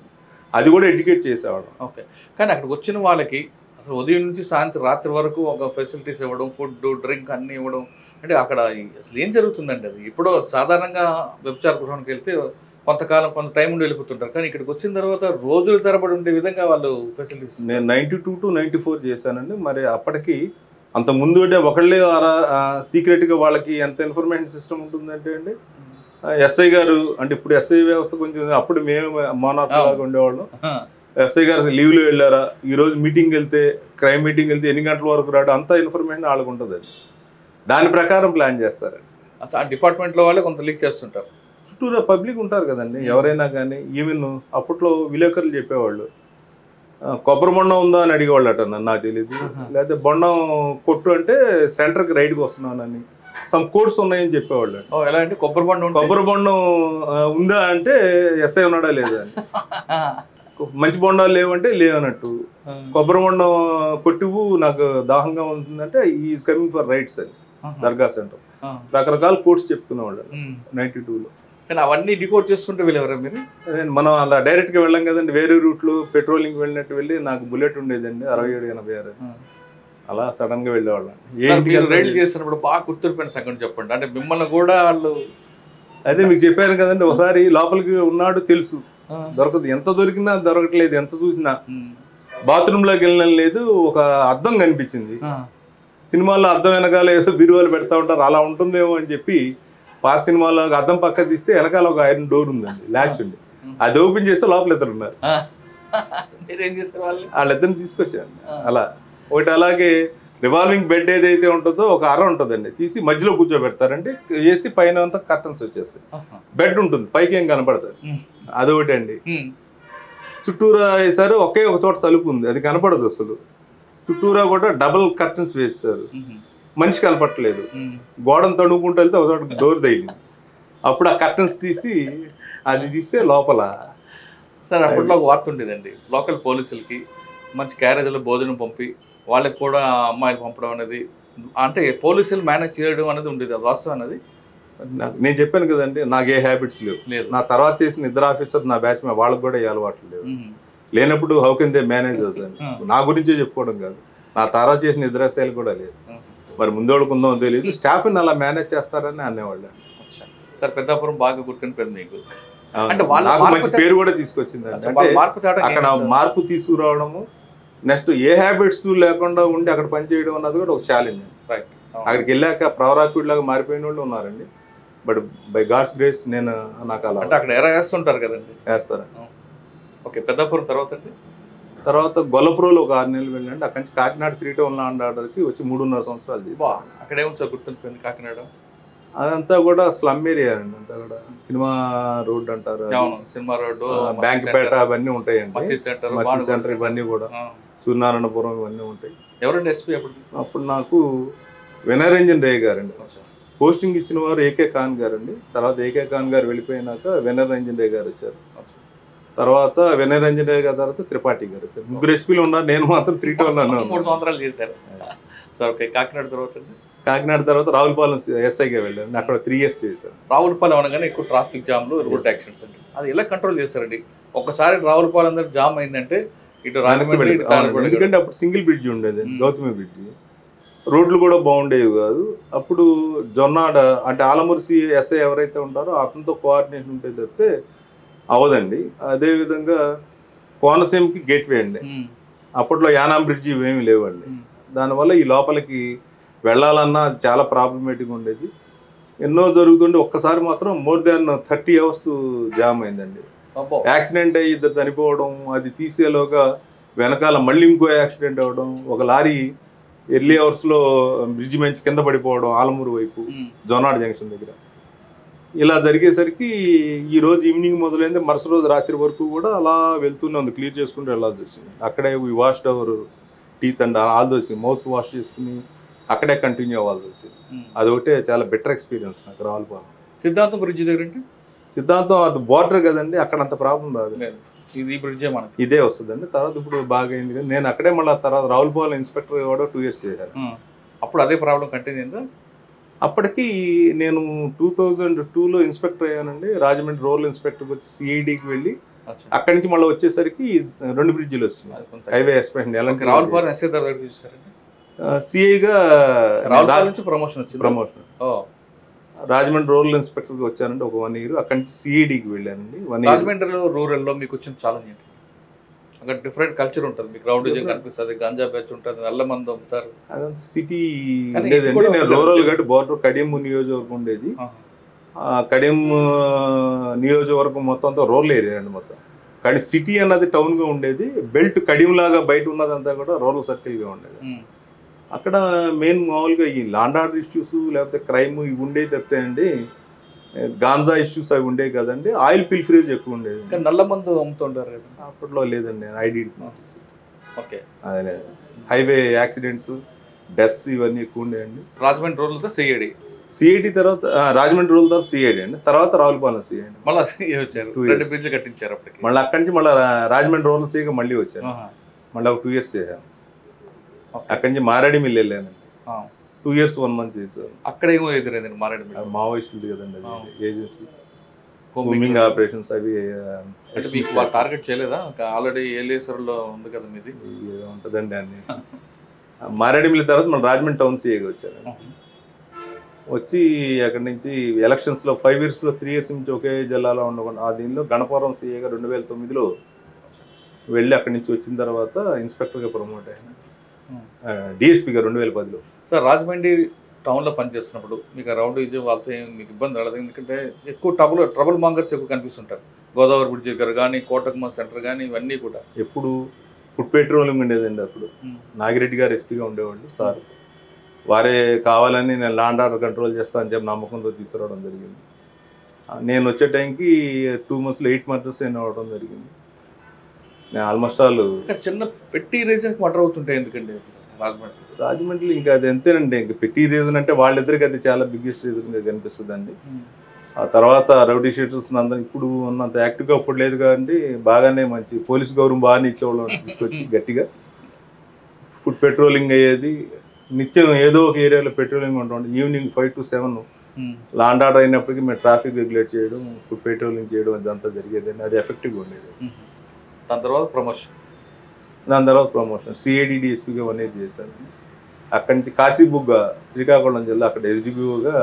[SPEAKER 7] అది కూడా ఎడ్యుకేట్ చేసేవాడు.
[SPEAKER 2] ఓకే. కానీ అక్కడికి వచ్చిన వాళ్ళకి అసలు ఉదయం నుంచి సాయంత్రం రాత్రి వరకు ఒక ఫెసిలిటీస్ ఇవ్వడం, ఫుడ్, డ్రింక్ అన్నీ ఇవ్వడం, అంటే అక్కడ అసలు ఏం జరుగుతుందండి? అది ఇప్పుడు సాధారణంగా వ్యభిచార గృహానికి వెళ్తే కొంతకాలం కొంత టైం ఉండి వెళ్ళిపోతుంటారు. కానీ ఇక్కడికి వచ్చిన తర్వాత రోజుల తరబడి ఉండే విధంగా వాళ్ళు ఫెసిలిటీస్.
[SPEAKER 7] నేను 92 to 94 చేశానండి. మరి అప్పటికి అంత ముందు అంటే ఒకళ్ళే సీక్రెట్గా వాళ్ళకి ఎంత ఇన్ఫర్మేషన్ సిస్టమ్ ఉంటుందంటే అండి, ఎస్ఐ గారు అంటే ఇప్పుడు ఎస్ఐ వ్యవస్థ కొంచెం, అప్పుడు మేము మోనార్క్ లాగా ఉండేవాళ్ళం. ఎస్ఐ గారు లీవ్లో వెళ్ళారా, ఈరోజు మీటింగ్ వెళ్తే, క్రైమ్ మీటింగ్ వెళ్తే ఎన్ని గంటల వరకు రాడు, అంత ఇన్ఫర్మేషన్ వాళ్ళకు ఉంటుందండి. దాని ప్రకారం ప్లాన్ చేస్తారండి.
[SPEAKER 2] ఆ డిపార్ట్మెంట్లో వాళ్ళే కొంత లీక్ చేస్తుంటారు.
[SPEAKER 7] చుట్టూరా పబ్లిక్ ఉంటారు కదండి ఎవరైనా కానీ. ఈవెన్ అప్పట్లో విలేకరులు చెప్పేవాళ్ళు, కొబ్బరి బొండం ఉందా అని అడిగేవాళ్ళట. నాకు తెలియదు. లేకపోతే బొండం కొట్టు అంటే సెంటర్కి రైడ్కి వస్తున్నానని, సమ్ కోర్స్ ఉన్నాయని చెప్పేవాళ్ళు.
[SPEAKER 2] ఓ ఎలా అంటే కొబ్బరి బొండం
[SPEAKER 7] కొబ్బరి బొండం ఉందా అంటే ఎస్ఐ ఉన్నాడా లేదా అని, మంచి బొండాలు లేవంటే లేవన్నట్టు, కొబ్బరి బొండం కొట్టివు నాకు దాహంగా ఉంటుందంటే ఈజ్ కమింగ్ ఫర్ రైట్స్ అని దర్గా సెంటర్. రకరకాల కోర్స్ చెప్పుకునేవాళ్ళు 92లో.
[SPEAKER 2] కానీ అవన్నీ డికోడ్ చేసుకుంటూ వెళ్ళేవారా మీరు?
[SPEAKER 7] మనం అలా డైరెక్ట్గా వెళ్ళాం కదండి, వేరే రూట్లో పెట్రోలింగ్ వెళ్ళినట్టు వెళ్ళి నాకు బుల్లెట్ ఉండేదండి 67-86, అలా సడన్ గా వెళ్ళేవాళ్ళం.
[SPEAKER 2] రైడ్ చేసినప్పుడు బాగా గుర్తుపోయిన సంగతి చెప్పండి, అంటే మిమ్మల్ని కూడా వాళ్ళు.
[SPEAKER 7] అదే మీకు చెప్పాను కదండి, ఒకసారి లోపలికి ఉన్నాడు తెలుసు, దొరకదు, ఎంత దొరికినా దొరకట్లేదు, ఎంత చూసినా. బాత్రూమ్ లోకి వెళ్ళిన లేదు, ఒక అద్దం కనిపించింది. సినిమాల్లో అద్దం వెనకాల ఏదో బిరువాలు పెడతా ఉంటారు, అలా ఉంటుందేమో అని చెప్పి పాత సినిమాలో అద్దం పక్క తీస్తే వెనకాల ఒక ఐరన్ డోర్ ఉందండి, ల్యాచ్ ఉంది. అది ఓపెన్ చేస్తే లోపల ఇద్దరు ఉన్నారు. వాళ్ళిద్దరిని తీసుకొచ్చాను. అలా ఒకటి అలాగే రివాల్వింగ్ బెడ్ ఏదైతే ఉంటుందో ఒక అర ఉంటుందండి, తీసి మధ్యలో కూర్చోబెడతారండి, వేసి పైన అంతా కర్టన్స్ వచ్చేస్తాయి, బెడ్ ఉంటుంది, పైకి ఏం కనపడతారు. అదొకటి అండి. చుట్టూరా వేసారు, ఒకే ఒక చోట తలుపు ఉంది, అది కనపడదు అసలు. చుట్టూరా కూడా డబుల్ కర్టన్స్ వేస్తారు, మనిషి కనపడలేదు. గోడను తడుముకుంటూ వెళ్తే ఒక చోట డోర్ తగిలింది, అప్పుడు ఆ కర్టన్స్ తీసి అది తీస్తే లోపల.
[SPEAKER 2] సార్ అప్పట్లో ఒక వార్త ఉండేదండి, లోకల్ పోలీసులకి మంచి క్యారేజీలో భోజనం పంపి వాళ్ళకి కూడా అమ్మాయిలు పంపడం అనేది, అంటే పోలీసులు మేనేజ్ చేయడం అనేది ఉండేది, అది వాస్తవం అనేది.
[SPEAKER 7] నేను చెప్పాను కదండి, నాకు ఏ హ్యాబిట్స్ లేవు. నా తర్వాత చేసిన ఇద్దరు ఆఫీసర్ నా బ్యాచ్ వాళ్ళకి కూడా ఏ అలవాట్లు లేవు. లేనప్పుడు హౌ కెన్ దే మేనేజర్స్ అని నా గురించే చెప్పుకోవడం కాదు, నా తర్వాత చేసిన ఇద్దరు ఎస్ఐలు కూడా లేదు. మరి ముందోళ్ళకు ఉందో తెలియదు, స్టాఫ్ని అలా మేనేజ్ చేస్తారని అనేవాళ్ళు.
[SPEAKER 2] సార్ పెద్దాపురం బాగా గుర్తుండిపోయింది మీకు,
[SPEAKER 7] నాకు మంచి పేరు కూడా తీసుకొచ్చిందండి. అంటే అక్కడ మార్పు తీసుకురావడము, నెక్స్ట్ ఏ హ్యాబిట్స్ లేకుండా ఉండి అక్కడ పనిచేయడం అన్నది కూడా ఒక ఛాలెంజ్. అక్కడికి వెళ్ళాక ప్రవరాకుడి లాగా మారిపోయిన వాళ్ళు ఉన్నారండి, బట్ బై గాడ్స్ గ్రేస్ నేను నాకు అలా.
[SPEAKER 2] అంటే అక్కడ ఎరా వేస్తుంటారు కదండి?
[SPEAKER 7] వేస్తారు.
[SPEAKER 2] ఓకే, పెద్దాపురం తర్వాత అండి?
[SPEAKER 7] తర్వాత గొల్లపురంలో ఒక 6 నెలలు వెళ్ళండి, అక్కడి నుంచి కాకినాడ 3 టౌన్ ల్యాండ్ ఆర్డర్కి వచ్చి 3.5 సంవత్సరాలు చేసి.
[SPEAKER 2] అక్కడేమో సార్ గుర్తుండిపోయింది కాకినాడ?
[SPEAKER 7] అదంతా కూడా స్లమ్ ఏరియా అండి, అంతా కూడా సినిమా రోడ్ అంటారు,
[SPEAKER 2] సినిమా రోడ్డు,
[SPEAKER 7] బ్యాంక్పేట అవన్నీ ఉంటాయండి, మసీద్ సెంటర్ ఇవన్నీ కూడా, సూర్యనారాయణపురం ఇవన్నీ ఉంటాయి.
[SPEAKER 2] ఎవరండి ఎస్పీ
[SPEAKER 7] అప్పుడు? నాకు వినయరంజన్ రే గారండి. పోస్టింగ్ ఇచ్చిన వారు ఏకే ఖాన్ గారండి. తర్వాత ఏకే ఖాన్ గారు వెళ్ళిపోయినాక వినయరంజన్ రే గారు వచ్చారు. తర్వాత వినయరంజన్ రే గారి తర్వాత త్రిపాఠి గారు వచ్చారు. ముగ్గురు ఎస్పీలు ఉన్నారు, నేను మాత్రం 3 టౌన్
[SPEAKER 2] 3 సంవత్సరాలు చేశారు. సార్ ఓకే, కాకినాడ తర్వాత?
[SPEAKER 7] కాకినాడ తర్వాత రావులపాలెం ఎస్ఐగా వెళ్ళాను, అక్కడ 3 years చేశాను.
[SPEAKER 2] రావులపాలెం అనగానే ఎక్కువ ట్రాఫిక్ జామ్లు, రోడ్ యాక్సిడెంట్స్ అండి, అది ఎలా కంట్రోల్ చేశారండి? ఒక్కసారి రావులపాలెం దగ్గర జామ్ అయిందంటే ఇటు రాజమండ్రి,
[SPEAKER 7] ఎందుకంటే అప్పుడు సింగిల్ బ్రిడ్జ్ ఉండేది, గౌతమి బ్రిడ్జ్, రోడ్లు కూడా బాగుండేవి కాదు. అప్పుడు జొన్నాడ అంటే ఆలమూర్సి ఎస్ఐ ఎవరైతే ఉంటారో అతనితో కోఆర్డినేషన్ ఉంటే తప్పితే అవదండి. అదేవిధంగా కోనసీమకి గేట్వే అండి, అప్పట్లో యానాం బ్రిడ్జ్ ఇవేమీ లేవండి. దానివల్ల ఈ లోపలికి వెళ్ళాలన్నా అది చాలా ప్రాబ్లమేటిక్గా ఉండేది. ఎన్నో జరుగుతుండే, ఒక్కసారి మాత్రం more than 30 hours జామ్ అయిందండి. యాక్సిడెంట్ అయ్యి 2 చనిపోవడం, అది తీసేలోగా వెనకాల మళ్ళీ ఇంకో యాక్సిడెంట్ అవ్వడం, ఒక లారీ ఎర్లీ అవర్స్లో బ్రిడ్జ్ మంచి కింద పడిపోవడం ఆలమూరు వైపు జొన్నాడ జంక్షన్ దగ్గర. ఇలా జరిగేసరికి ఈ రోజు ఈవినింగ్ మొదలైంది, మరుసటి రోజు రాత్రి వరకు కూడా అలా వెళ్తూనే ఉంది, క్లియర్ చేసుకుంటూ వెళ్ళాల్సి వచ్చింది. అక్కడే washed hour teeth and all those mouth wash చేసుకుని అక్కడే కంటిన్యూ అవ్వాల్సి వచ్చింది. అదొకటే చాలా బెటర్ ఎక్స్పీరియన్స్ నాకు రావులపాలెం.
[SPEAKER 2] సిద్ధాంతం బ్రిడ్జ్ దగ్గర అంటే
[SPEAKER 7] సిద్ధాంతం అది బార్డర్ కదండి, అక్కడ అంత ప్రాబ్లం రాదు,
[SPEAKER 2] ఇది బ్రిడ్జే మనకి
[SPEAKER 7] ఇదే వస్తుందండి. తర్వాత ఇప్పుడు బాగా అయింది కానీ నేను అక్కడే మళ్ళీ తర్వాత రావులపాలెం ఇన్స్పెక్టర్ కూడా 2 years చేశాను.
[SPEAKER 2] అప్పుడు అదే ప్రాబ్లం కంటిన్యూ అయిందా?
[SPEAKER 7] అప్పటికి నేను 2002లో ఇన్స్పెక్టర్ అయ్యానండి. రాజమండ్రి రూరల్ ఇన్స్పెక్టర్కి వచ్చి సిఐడికి వెళ్ళి అక్కడి నుంచి మళ్ళీ వచ్చేసరికి 2 బ్రిడ్జిలు వస్తున్నాయి, హైవే ఎక్స్పెక్షన్.
[SPEAKER 2] రావులపాలెం ఎస్ఐ దగ్గర చూసారండి,
[SPEAKER 7] సిఐగా
[SPEAKER 2] ప్రమోషన్ వచ్చింది.
[SPEAKER 7] ప్రమోషన్ రాజమండ్రి రూరల్ ఇన్స్పెక్టర్కి వచ్చానండి ఒక 1 year. అక్కడి నుంచి సిఐడికి వెళ్ళానండి 1 year.
[SPEAKER 2] రాజమండ్రిలో రూరల్లో మీకు వచ్చిన ఛాలెంజ్ ఏంటి? అక్కడ డిఫరెంట్ కల్చర్ ఉంటుంది, మీకు రౌడీజం కనిపిస్తుంది, గంజా బ్యాచ్ ఉంటుంది, నల్ల మంది అమ్ముతారు,
[SPEAKER 7] అదంతా సిటీ ఉండేదండి. నేను రూరల్ గట్టి బార్డర్ కడియం నియోజకవర్గం ఉండేది. కడియం నియోజకవర్గం మొత్తం అంతా రూరల్ ఏరియా అండి మొత్తం. కానీ సిటీ అన్నది టౌన్గా ఉండేది, బెల్ట్ కడియం లాగా బయట ఉన్నదంతా కూడా రూరల్ సర్కిల్గా ఉండేది. అక్కడ మెయిన్ మామూలుగా ఈ ల్యాండ్ ఆర్డర్ ఇష్యూస్ లేకపోతే క్రైమ్ ఇవి ఉండేవి తప్పితే అండి, గాంజా ఇష్యూస్ అవి ఉండేవి కదండి. ఆయిల్ పిల్ఫరేజ్ ఎక్కువ ఉండేది.
[SPEAKER 2] నల్ల మందు అమ్ముతుంటారు
[SPEAKER 7] అప్పట్లో లేదండి, ఐడి.
[SPEAKER 2] ఓకే,
[SPEAKER 7] అదే హైవే యాక్సిడెంట్స్, డెత్స్ ఇవన్నీ ఎక్కువ ఉండేయండి.
[SPEAKER 2] రాజమండ్రి రూరల్తో
[SPEAKER 7] సిఐడి తర్వాత రాజమండ్రి రూల్ తర్వాత సిఐడి అండి, తర్వాత రావులపాలెం సిఐడి,
[SPEAKER 2] మళ్ళీ వచ్చారు
[SPEAKER 7] 2 years.
[SPEAKER 2] 2 బ్రిడ్జ్లు కట్టించారు అప్పటికి.
[SPEAKER 7] మళ్ళీ అక్కడి నుంచి మళ్ళీ రాజమండ్రి రూరల్ సిఐగా మళ్ళీ వచ్చాను. మళ్ళీ ఒక 2 years చేశాను. అక్కడి నుంచి మారేడి మిల్లి వెళ్ళానండి, 2 years 1 month చేశాను.
[SPEAKER 2] అక్కడ ఏమో ఎదురైంది మారేడు మిల్లి?
[SPEAKER 7] మావోయిస్టులు కదండి, అది ఏజెన్సీ బూమింగ్ ఆపరేషన్స్ అవి
[SPEAKER 2] అంటే మీకు వాళ్ళు టార్గెట్ చేయలేదా? ఆల్రెడీ ఏలేశ్వరంలో ఉంది కదా మీది,
[SPEAKER 7] ఉంటుందండి అన్ని. మారేడి మిల్లి తర్వాత మన రాజమండ్రి టౌన్ సిఐగా వచ్చాను. వచ్చి అక్కడి నుంచి ఎలక్షన్స్లో 5 yearsలో 3 years నుంచి ఒకే జిల్లాలో ఉండకుండా ఆ దీనిలో గణపురం సిఐగా 2009లో వెళ్ళి అక్కడి నుంచి వచ్చిన తర్వాత ఇన్స్పెక్టర్గా ప్రమోట్ అయ్యాను, డిఎస్పీగా 2010లో.
[SPEAKER 2] సార్ రాజమండ్రి టౌన్లో పనిచేస్తున్నప్పుడు మీకు రౌండ్ విజయం వాళ్ళతో మీకు ఇబ్బంది రాలేదు? ఎందుకంటే ఎక్కువ ట్రబుల్ మాంగర్స్ ఎక్కువ కనిపిస్తుంటారు. గోదావరి బ్రిడ్జ్ దగ్గర కానీ, కోటకుమ సెంటర్ కానీ, ఇవన్నీ కూడా
[SPEAKER 7] ఎప్పుడు ఫుడ్ పెట్రోలింగ్ ఉండేదండి. అప్పుడు నాగిరెడ్డి గారు ఎస్పీగా ఉండేవాళ్ళు సార్. వారే కావాలని నేను ల్యాండ్ ఆర్డర్ కంట్రోల్ చేస్తాను అని చెప్పి నమ్మకంతో తీసుకురావడం జరిగింది. నేను వచ్చే టైంకి 2 monthsలో 8 murders అవ్వడం జరిగింది. నేను ఆల్మోస్ట్ ఆల్
[SPEAKER 2] చిన్న పెట్టి రీజన్కి మర్డర్ అవుతుంటాయి. ఎందుకండి
[SPEAKER 7] రాజమండ్రిలో ఇంకా అది ఎంతేనండి, ఇంకా పెట్టి రీజన్ అంటే వాళ్ళిద్దరికి అది చాలా బిగ్గెస్ట్ రీజన్గా కనిపిస్తుంది అండి. ఆ తర్వాత రౌడీ షీటర్స్ అందరూ ఇప్పుడు ఉన్నంత యాక్టివ్గా అప్పుడు లేదు కాబట్టి బాగానే మంచి పోలీస్ గౌరవం బాగానే ఇచ్చేవాళ్ళం. తీసుకొచ్చి గట్టిగా ఫుడ్ పెట్రోలింగ్ అయ్యేది, నిత్యం ఏదో ఒక ఏరియాలో పెట్రోలింగ్ ఉంటుంది. ఈవినింగ్ 5 to 7 లాండ్ ఆర్డర్ అయినప్పటికీ మేము ట్రాఫిక్ రెగ్యులేట్ చేయడం, ఫుడ్ పెట్రోలింగ్ చేయడం అదంతా జరిగేదండి. అది ఎఫెక్టివ్గా ఉండేది.
[SPEAKER 2] దాని తర్వాత ప్రమోషన్
[SPEAKER 7] సిఐడి డిఎస్పీగా 1 year చేశాను. అక్కడి నుంచి కాశీబుగ్గ శ్రీకాకుళం జిల్లా అక్కడ ఎస్డిపిఓగా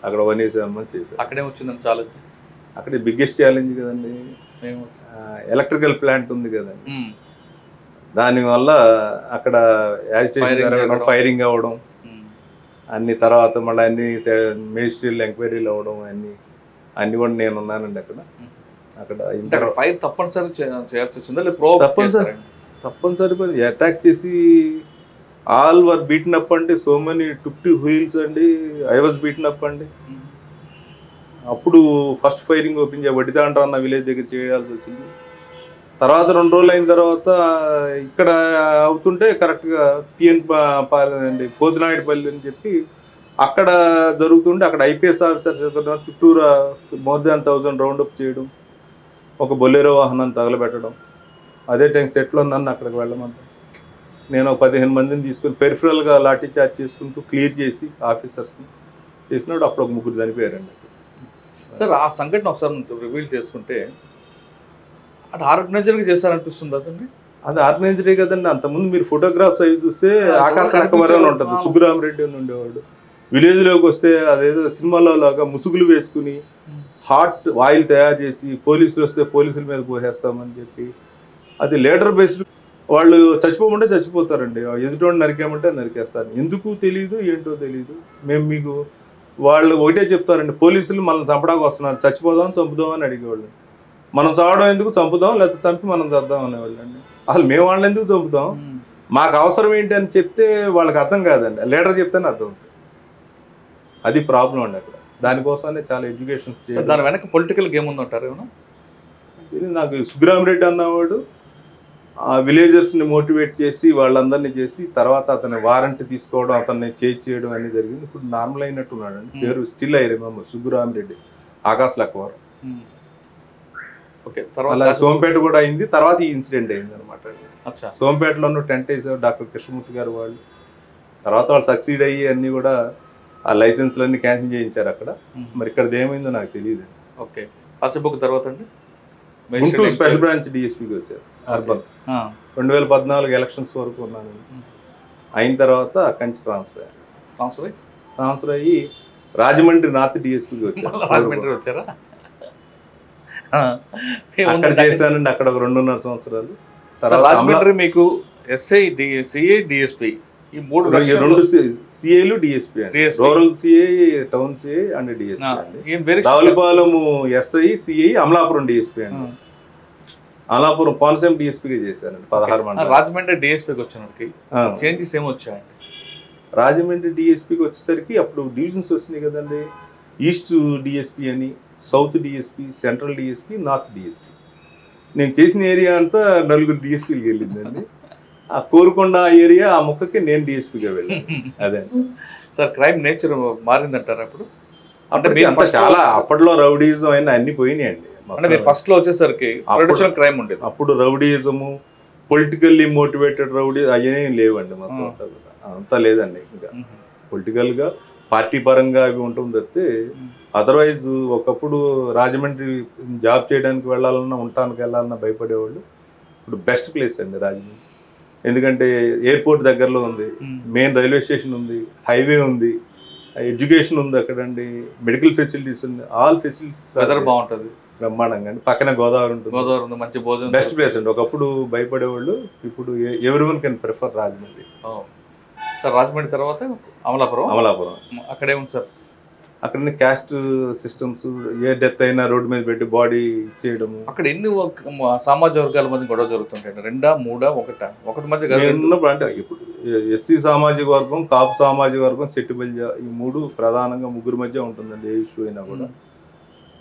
[SPEAKER 7] అక్కడ 1 year 7 months చేశాను.
[SPEAKER 2] అక్కడే వచ్చిందని ఛాలెంజ్,
[SPEAKER 7] అక్కడే బిగ్గెస్ట్ ఛాలెంజ్ కదండి. ఎలక్ట్రికల్ ప్లాంట్ ఉంది కదండి, దానివల్ల అక్కడ యాజిటేషన్ ఫైరింగ్ అవ్వడం అన్ని, తర్వాత మళ్ళీ అన్ని మేజిస్ట్రేట్ ఎంక్వైరీలు అవ్వడం అన్ని కూడా నేను ఉన్నానండి అక్కడ.
[SPEAKER 2] ఫైర్ తప్పనిసరి చేయాల్సి వచ్చిందా?
[SPEAKER 7] తప్పనిసరి అటాక్ చేసి ఆల్ వర్ బీటన్ అప్ అండి. So many took to heels అండి. ఐ వాజ్ బీటన్ అప్ అండి. అప్పుడు ఫస్ట్ ఫైరింగ్ ఓపెన్ వడ్డిదాండ్ర అన్న విలేజ్ దగ్గర చేయాల్సి వచ్చింది. తర్వాత 2 రోజులు అయిన తర్వాత ఇక్కడ అవుతుంటే కరెక్ట్గా పిఎన్ అండి పోదినాయుడుపల్లి అని చెప్పి అక్కడ జరుగుతుంటే అక్కడ ఐపీఎస్ ఆఫీసర్స్ చుట్టూరా మోర్ దాన్ 1000 రౌండప్ చేయడం, ఒక బొలెరో వాహనాన్ని తగలబెట్టడం. అదే టైం సెట్లో నన్ను అక్కడికి వెళ్ళమంటాం. నేను 15 మందిని తీసుకుని పెరిఫరల్గా లాఠీ చార్జ్ చేసుకుంటూ క్లియర్ చేసి ఆఫీసర్స్ని చేసినప్పుడు అప్పుడు ఒక 3 చనిపోయారండి.
[SPEAKER 2] సార్ ఆ సంఘటన ఒకసారి రివీల్ చేసుకుంటే అంటే ఆర్గనైజర్గా చేశారనిపిస్తుంది అదండి?
[SPEAKER 7] అది ఆర్గనైజరే కదండి. అంతకుముందు మీరు ఫోటోగ్రాఫ్స్ అవి చూస్తే ఆకాశ లక్కవరం ఉంటుంది, సుబ్బరామరెడ్డి అని ఉండేవాడు. విలేజ్లోకి వస్తే అదేదో సినిమాలో లాగా ముసుగులు వేసుకుని హాట్ ఆయిల్ తయారు చేసి పోలీసులు వస్తే పోలీసుల మీద పోసేస్తామని చెప్పి, అది లీడర్ బేస్డ్. వాళ్ళు చచ్చిపోమంటే చచ్చిపోతారండి, ఎదుటోడిని నరికేమంటే నరికేస్తారు. ఎందుకు తెలియదు, ఏంటో తెలియదు. మేము మీకు వాళ్ళు ఒకటే చెప్తారండి, పోలీసులు మనల్ని చంపడానికి వస్తున్నారు, చచ్చిపోదాం చంపుదాం అని అడిగేవాళ్ళు. మనం చావడం ఎందుకు, చంపుదాం, లేకపోతే చంపి మనం చద్దాం అనేవాళ్ళు అండి. అసలు మేము వాళ్ళని ఎందుకు చంపుతాం, మాకు అవసరం ఏంటి అని చెప్తే వాళ్ళకి అర్థం కాదండి, లీడర్ చెప్తేనే అర్థం అవుతుంది. అది ప్రాబ్లం అండి అక్కడ. దానికోసమే చాలా ఎడ్యుకేషన్ చేయాలి.
[SPEAKER 2] దాని వెనక పొలిటికల్ గేమ్ ఉందంటారు ఏమన్నా?
[SPEAKER 7] నాకు సుబ్బరామరెడ్డి అన్నవాడు ఆ విలేజర్స్ని మోటివేట్ చేసి వాళ్ళందరినీ చేసి తర్వాత అతని వారంట్ తీసుకోవడం, అతన్ని చేజ్ చేయడం అన్నీ జరిగింది. ఇప్పుడు నార్మల్ అయినట్టున్నాడు అండి. పేరు స్టిల్ ఐ రిమెంబర్, సుబ్బరామరెడ్డి, ఆకాశ లక్కవరం. అలా సోంపేట కూడా అయింది. తర్వాత ఈ ఇన్సిడెంట్ అయింది అనమాట. సోంపేటలోనూ టెంట్ వేసారు డాక్టర్ కృష్ణమూర్తి గారు వాళ్ళు. తర్వాత వాళ్ళు సక్సీడ్ అయ్యి అన్నీ కూడా ఆ లైసెన్స్లన్నీ క్యాన్సిల్ చేయించారు అక్కడ. మరి ఇక్కడ ఏమైందో నాకు తెలియదు.
[SPEAKER 2] ఓకే, కాసేపు తర్వాత అండి
[SPEAKER 7] గుంటూరు స్పెషల్ బ్రాంచ్ డిఎస్పీకి వచ్చారు అర్బన్. 2014 ఎలక్షన్స్ వరకు ఉన్నాను. అయిన తర్వాత అక్కడి నుంచి ట్రాన్స్ఫర్ అయ్యి రాజమండ్రి నార్త్ డిఎస్పీకి వచ్చారు. అక్కడ చేశానండి, అక్కడ ఒక 2.5 సంవత్సరాలు.
[SPEAKER 2] తర్వాత మీకు ఎస్ఐ, సిఐ, డిఎస్పీ ఈ
[SPEAKER 7] 2 సిఐలు డిఎస్పీ అండి. Rural CI, town CI and DSP. Ravulapalem SI, CI, Amalapuram DSP అండి. అమలాపురం కోనసీమ డిఎస్పీగా చేశానండి 16 మండలం.
[SPEAKER 2] రాజమండ్రి డిఎస్పీకి వచ్చినప్పటికి చేంజెస్ ఏమొచ్చాయండి?
[SPEAKER 7] రాజమండ్రి డిఎస్పీకి వచ్చేసరికి అప్పుడు డివిజన్స్ వచ్చినాయి కదండి. ఈస్ట్ డిఎస్పీ అని, south DSP, central DSP, north DSP. నేను చేసిన ఏరియా అంతా 4 డిఎస్పీలకి వెళ్ళిందండి. ఆ కోరుకొండ ఏరియా ఆ ముక్కకి నేను డిఎస్పీగా వెళ్ళాను. అదే
[SPEAKER 2] సార్ క్రైమ్ నేచర్ మారిందంటారా అప్పుడు?
[SPEAKER 7] అంటే అంత చాలా అప్పట్లో రౌడీజం అయినా అన్ని పోయినాయండి.
[SPEAKER 2] అంటే మీరు ఫస్ట్ లో వచ్చేసరికి ట్రెడిషనల్ క్రైమ్ ఉండేది.
[SPEAKER 7] అప్పుడు రౌడీజము, పొలిటికల్లీ మోటివేటెడ్ రౌడీ అవన్నీ లేవండి మొత్తం అంతా లేదండి. ఇంకా పొలిటికల్గా పార్టీ పరంగా అవి ఉంటుంది తప్పితే అదర్వైజ్ ఒకప్పుడు రాజమండ్రి జాబ్ చేయడానికి వెళ్ళాలన్నా ఉండటానికి వెళ్ళాలన్నా భయపడేవాళ్ళు. ఇప్పుడు బెస్ట్ ప్లేస్ అండి రాజమండ్రి. ఎందుకంటే ఎయిర్పోర్ట్ దగ్గరలో ఉంది, మెయిన్ రైల్వే స్టేషన్ ఉంది, హైవే ఉంది, ఎడ్యుకేషన్ ఉంది అక్కడండి, మెడికల్ ఫెసిలిటీస్ ఉంది, ఆల్ ఫెసిలిటీస్
[SPEAKER 2] బాగుంటుంది
[SPEAKER 7] బ్రహ్మాండంగా అండి. పక్కన గోదావరి ఉంటుంది,
[SPEAKER 2] మంచి భోజనం,
[SPEAKER 7] బెస్ట్ ప్లేస్ అండి. ఒకప్పుడు భయపడేవాళ్ళు, ఇప్పుడు everyone can prefer Rajahmundry.
[SPEAKER 2] Sir Rajahmundry తర్వాత అమలాపురం. అక్కడే ఉంది సార్,
[SPEAKER 7] అక్కడ క్యాస్ట్ సిస్టమ్స్, ఏ డెత్ అయినా రోడ్డు మీద పెట్టి బాడీ ఇచ్చేయడము.
[SPEAKER 2] అక్కడ ఎన్ని సామాజిక వర్గాల మధ్య గొడవ జరుగుతుంటాయి? 2, 3, 1 మధ్య
[SPEAKER 7] ఉన్నప్పుడు అంటే ఇప్పుడు ఎస్సీ సామాజిక వర్గం, కాపు సామాజిక వర్గం, సెట్టిబల్జ, ఈ 3 ప్రధానంగా ముగ్గురు మధ్య ఉంటుందండి. ఏ ఇష్యూ అయినా కూడా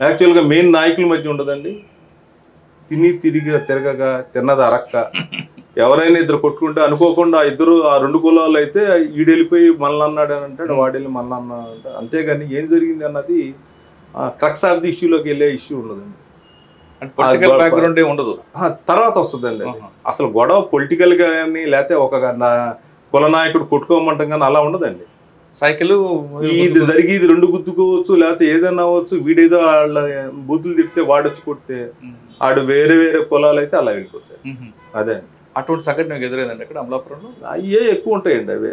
[SPEAKER 7] యాక్చువల్గా మెయిన్ నాయకుల మధ్య ఉండదండి. తిరగగా తిన్నది అరక్క, ఎవరైనా ఇద్దరు కొట్టుకుంటే అనుకోకుండా ఇద్దరు ఆ 2 కులాలు అయితే ఈడెళ్ళిపోయి మనల్ని అన్నాడు అని అంటాడు, వాడెళ్ళి మనల్ని అన్నాడు అంటాడు. అంతేగాని ఏం జరిగింది అన్నది క్రక్స్ ఆఫ్ ది ఇష్యూలోకి వెళ్ళే ఇష్యూ ఉండదండి.
[SPEAKER 2] ఉండదు,
[SPEAKER 7] తర్వాత వస్తుందండి. అసలు గొడవ పొలిటికల్ కానీ లేకపోతే ఒక కుల నాయకుడు కొట్టుకోమంటాం కానీ అలా ఉండదండి.
[SPEAKER 2] సైకిల్
[SPEAKER 7] ఇది జరిగి ఇది 2 గుద్దుకోవచ్చు, లేకపోతే ఏదైనా అవ్వచ్చు. వీడేదో వాళ్ళ బూతులు తిప్పితే వాడొచ్చి కొడితే ఆడు వేరే కులాలు అయితే అలా వెళ్ళిపోతాయి. అదే
[SPEAKER 2] అటువంటి సంఘటన ఎదురైందండి అక్కడ అమలాపురంలో.
[SPEAKER 7] అయ్యే ఎక్కువ ఉంటాయండి అవి.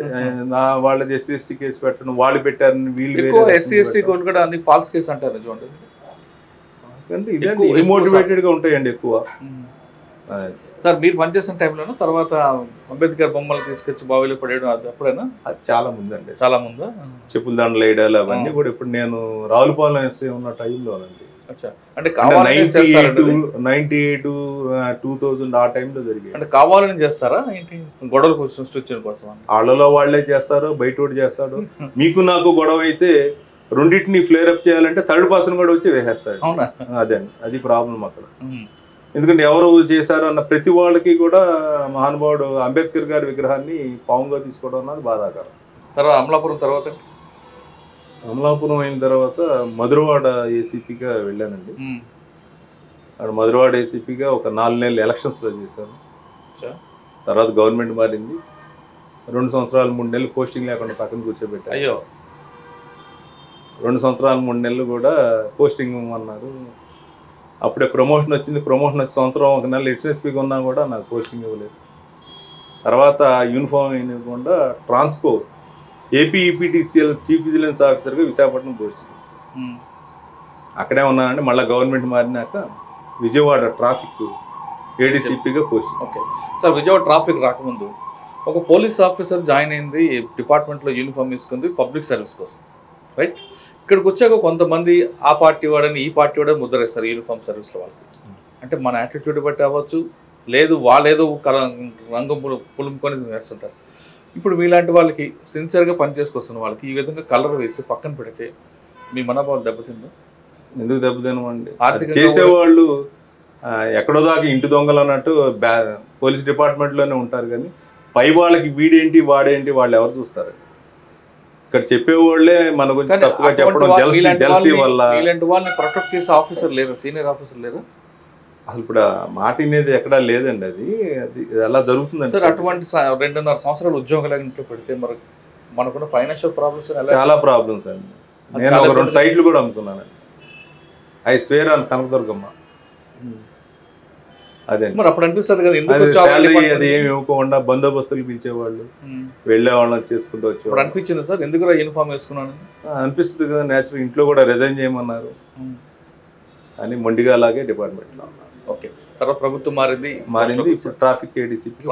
[SPEAKER 7] వాళ్ళది ఎస్సీ ఎస్టీ కేసు పెట్టడం, వాళ్ళు పెట్టారని వీళ్ళు
[SPEAKER 2] ఎస్సీ ఎస్టీ కూడా అన్ని ఫాల్స్ కేసు అంటారు చూడండి.
[SPEAKER 7] ఇదండి ఇమోటివేటెడ్ గా ఉంటాయండి ఎక్కువ.
[SPEAKER 2] సార్ మీరు పనిచేసిన టైంలోనూ తర్వాత అంబేద్కర్ బొమ్మలు తీసుకొచ్చి బావిలో పడేయడం అది అప్పుడైనా?
[SPEAKER 7] అది చాలా ముందు అండి,
[SPEAKER 2] చాలా ముందా.
[SPEAKER 7] చెప్పుల దండలు వేయడాలు అవన్నీ కూడా ఇప్పుడు నేను రావులపాలెం ఎస్ఐ ఉన్న టైంలోనండి.
[SPEAKER 2] అంటే
[SPEAKER 7] 98, 2000 ఆ టైంలో జరిగాయి.
[SPEAKER 2] అంటే కావాలని చేస్తారా ఏంటి? గొడవలు సృష్టించడం కోసం
[SPEAKER 7] వాళ్ళలో వాళ్ళే చేస్తారు, బయట చేస్తాడు. మీకు నాకు గొడవ అయితే రెండింటిని ఫ్లేర్ అప్ చేయాలంటే థర్డ్ పర్సన్ కూడా వచ్చి వేసేస్తాడు. అదే అండి, అది ప్రాబ్లం అక్కడ. ఎందుకంటే ఎవరు చేశారు అన్న ప్రతి వాళ్ళకి కూడా మహానుభావుడు అంబేద్కర్ గారి విగ్రహాన్ని పావుగా తీసుకోవడం అన్నది బాధాకరం.
[SPEAKER 2] తర్వాత
[SPEAKER 7] అమలాపురం అయిన తర్వాత మధురవాడ ఏసీపీగా వెళ్ళానండి. అక్కడ మధురవాడ ఏసీపీగా ఒక 4 నెలలు ఎలక్షన్స్లో చేశాను. తర్వాత గవర్నమెంట్ మారింది, 2 సంవత్సరాలు 3 నెలలు పోస్టింగ్ లేకుండా పక్కన కూర్చోబెట్టారు.
[SPEAKER 2] అయ్యో,
[SPEAKER 7] 2 సంవత్సరాలు 3 నెలలు కూడా పోస్టింగ్ ఇవ్వమన్నారు. అప్పుడే ప్రమోషన్ వచ్చింది. ప్రమోషన్ వచ్చి సంవత్సరం 1 నెల హెచ్ఎస్పీగా ఉన్నా కూడా నాకు పోస్టింగ్ ఇవ్వలేదు. తర్వాత యూనిఫామ్ ఇవ్వకుండా ట్రాన్స్కో ఏపీఈపీటీసీఎల్ చీఫ్ విజిలెన్స్ ఆఫీసర్గా విశాఖపట్నం పోస్టింగ్ ఇచ్చారు. అక్కడే ఉన్నానండి. మళ్ళీ గవర్నమెంట్ మారినాక విజయవాడ ట్రాఫిక్ ఏడీసీపీగా posting.
[SPEAKER 2] Okay sir, Vijayawada traffic రాకముందు ఒక పోలీస్ ఆఫీసర్ జాయిన్ అయింది, డిపార్ట్మెంట్లో యూనిఫామ్ తీసుకుంది పబ్లిక్ సర్వీస్ కోసం, రైట్? ఇక్కడికి వచ్చాక కొంతమంది ఆ పార్టీ వాడని ఈ పార్టీ వాడని ముద్రేస్తారు యూనిఫామ్ సర్వీస్లో వాళ్ళకి. అంటే మన యాటిట్యూడ్ బట్టి అవ్వచ్చు, లేదు వాళ్ళేదో రంగం పులుముకొని వేస్తుంటారు. ఇప్పుడు మీలాంటి వాళ్ళకి సిన్సియర్గా పనిచేసుకొస్తున్న వాళ్ళకి ఈ విధంగా కలర్ వేసి పక్కన పెడితే మీ మనోభావం దెబ్బతిందో?
[SPEAKER 7] ఎందుకు దెబ్బతినమండి? చేసేవాళ్ళు ఎక్కడో దాకా ఇంటి దొంగలు అన్నట్టు పోలీస్ డిపార్ట్మెంట్లోనే ఉంటారు, కానీ పై వాళ్ళకి వీడేంటి వాడేంటి వాళ్ళు ఎవరు చూస్తారు? ఇక్కడ చెప్పేవాళ్ళే మన గురించి తప్పుగా చెప్పడం జెల్సీ వల్ల.
[SPEAKER 2] ఇలాంటి వాళ్ళని ప్రొటెక్ట్ చేసే ఆఫీసర్ లేరు, సీనియర్ ఆఫీసర్ లేరు.
[SPEAKER 7] అసలు ఇప్పుడు మాట అనేది ఎక్కడా లేదండి. అది ఎలా జరుగుతుందండి
[SPEAKER 2] సార్? అటువంటి 2.5 సంవత్సరాలు ఉద్యోగాలు ఇంట్లో పెడితే మరి మనకున్న ఫైనాన్షియల్ ప్రాబ్లమ్స్
[SPEAKER 7] చాలా ప్రాబ్లమ్స్ అండి. నేను ఒక 2 సైట్లు కూడా అమ్ముకున్నానండి. ఐ స్వేర్ అని కనకదుర్గమ్మ. అదే
[SPEAKER 2] మరి అప్పుడు అనిపిస్తుంది కదా,
[SPEAKER 7] శాలరీ అది ఏమి ఇవ్వకుండా బందోబస్తులు పిలిచేవాళ్ళు, వెళ్ళేవాళ్ళని చేసుకుంటూ వచ్చేవాళ్ళు.
[SPEAKER 2] అనిపించింది సార్ ఎందుకు యూనిఫామ్ వేసుకున్నాను
[SPEAKER 7] అనిపిస్తుంది కదా. నేచురల్ ఇంట్లో కూడా రిజైన్ చేయమన్నారు అని మొండిగా అలాగే డిపార్ట్మెంట్లో ఉన్నారు.
[SPEAKER 2] ఓకే, తర్వాత ప్రభుత్వం మారింది. ఇప్పుడు
[SPEAKER 7] ట్రాఫిక్ ఏడీసీపీ.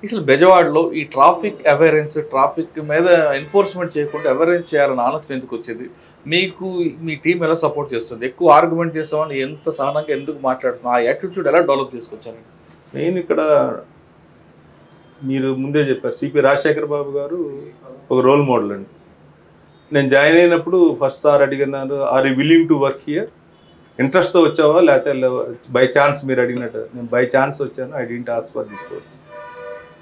[SPEAKER 2] అసలు బెజవాడలో ఈ ట్రాఫిక్ అవేరెన్స్, ట్రాఫిక్ మీద ఎన్ఫోర్స్మెంట్ చేయకుండా అవేరెన్స్ చేయాలని ఆలోచన ఎందుకు వచ్చింది మీకు? మీ టీం ఎలా సపోర్ట్ చేస్తుంది? ఎక్కువ ఆర్గ్యుమెంట్ చేస్తామని ఎంత సహనంగా ఎందుకు మాట్లాడుతున్నాం? ఆ యాటిట్యూడ్ ఎలా డెవలప్ చేసుకొచ్చారు?
[SPEAKER 7] మెయిన్ ఇక్కడ మీరు ముందే చెప్పారు, సిపి రాజశేఖర్ బాబు గారు ఒక రోల్ మోడల్ అండి. నేను జాయిన్ అయినప్పుడు ఫస్ట్ సార్ అడిగినారు, are you willing to work here? ఇంట్రెస్ట్తో వచ్చావా లేకపోతే బై ఛాన్స్? మీరు అడిగినట్టు నేను బై ఛాన్స్ వచ్చాను. I didn't ask for this course.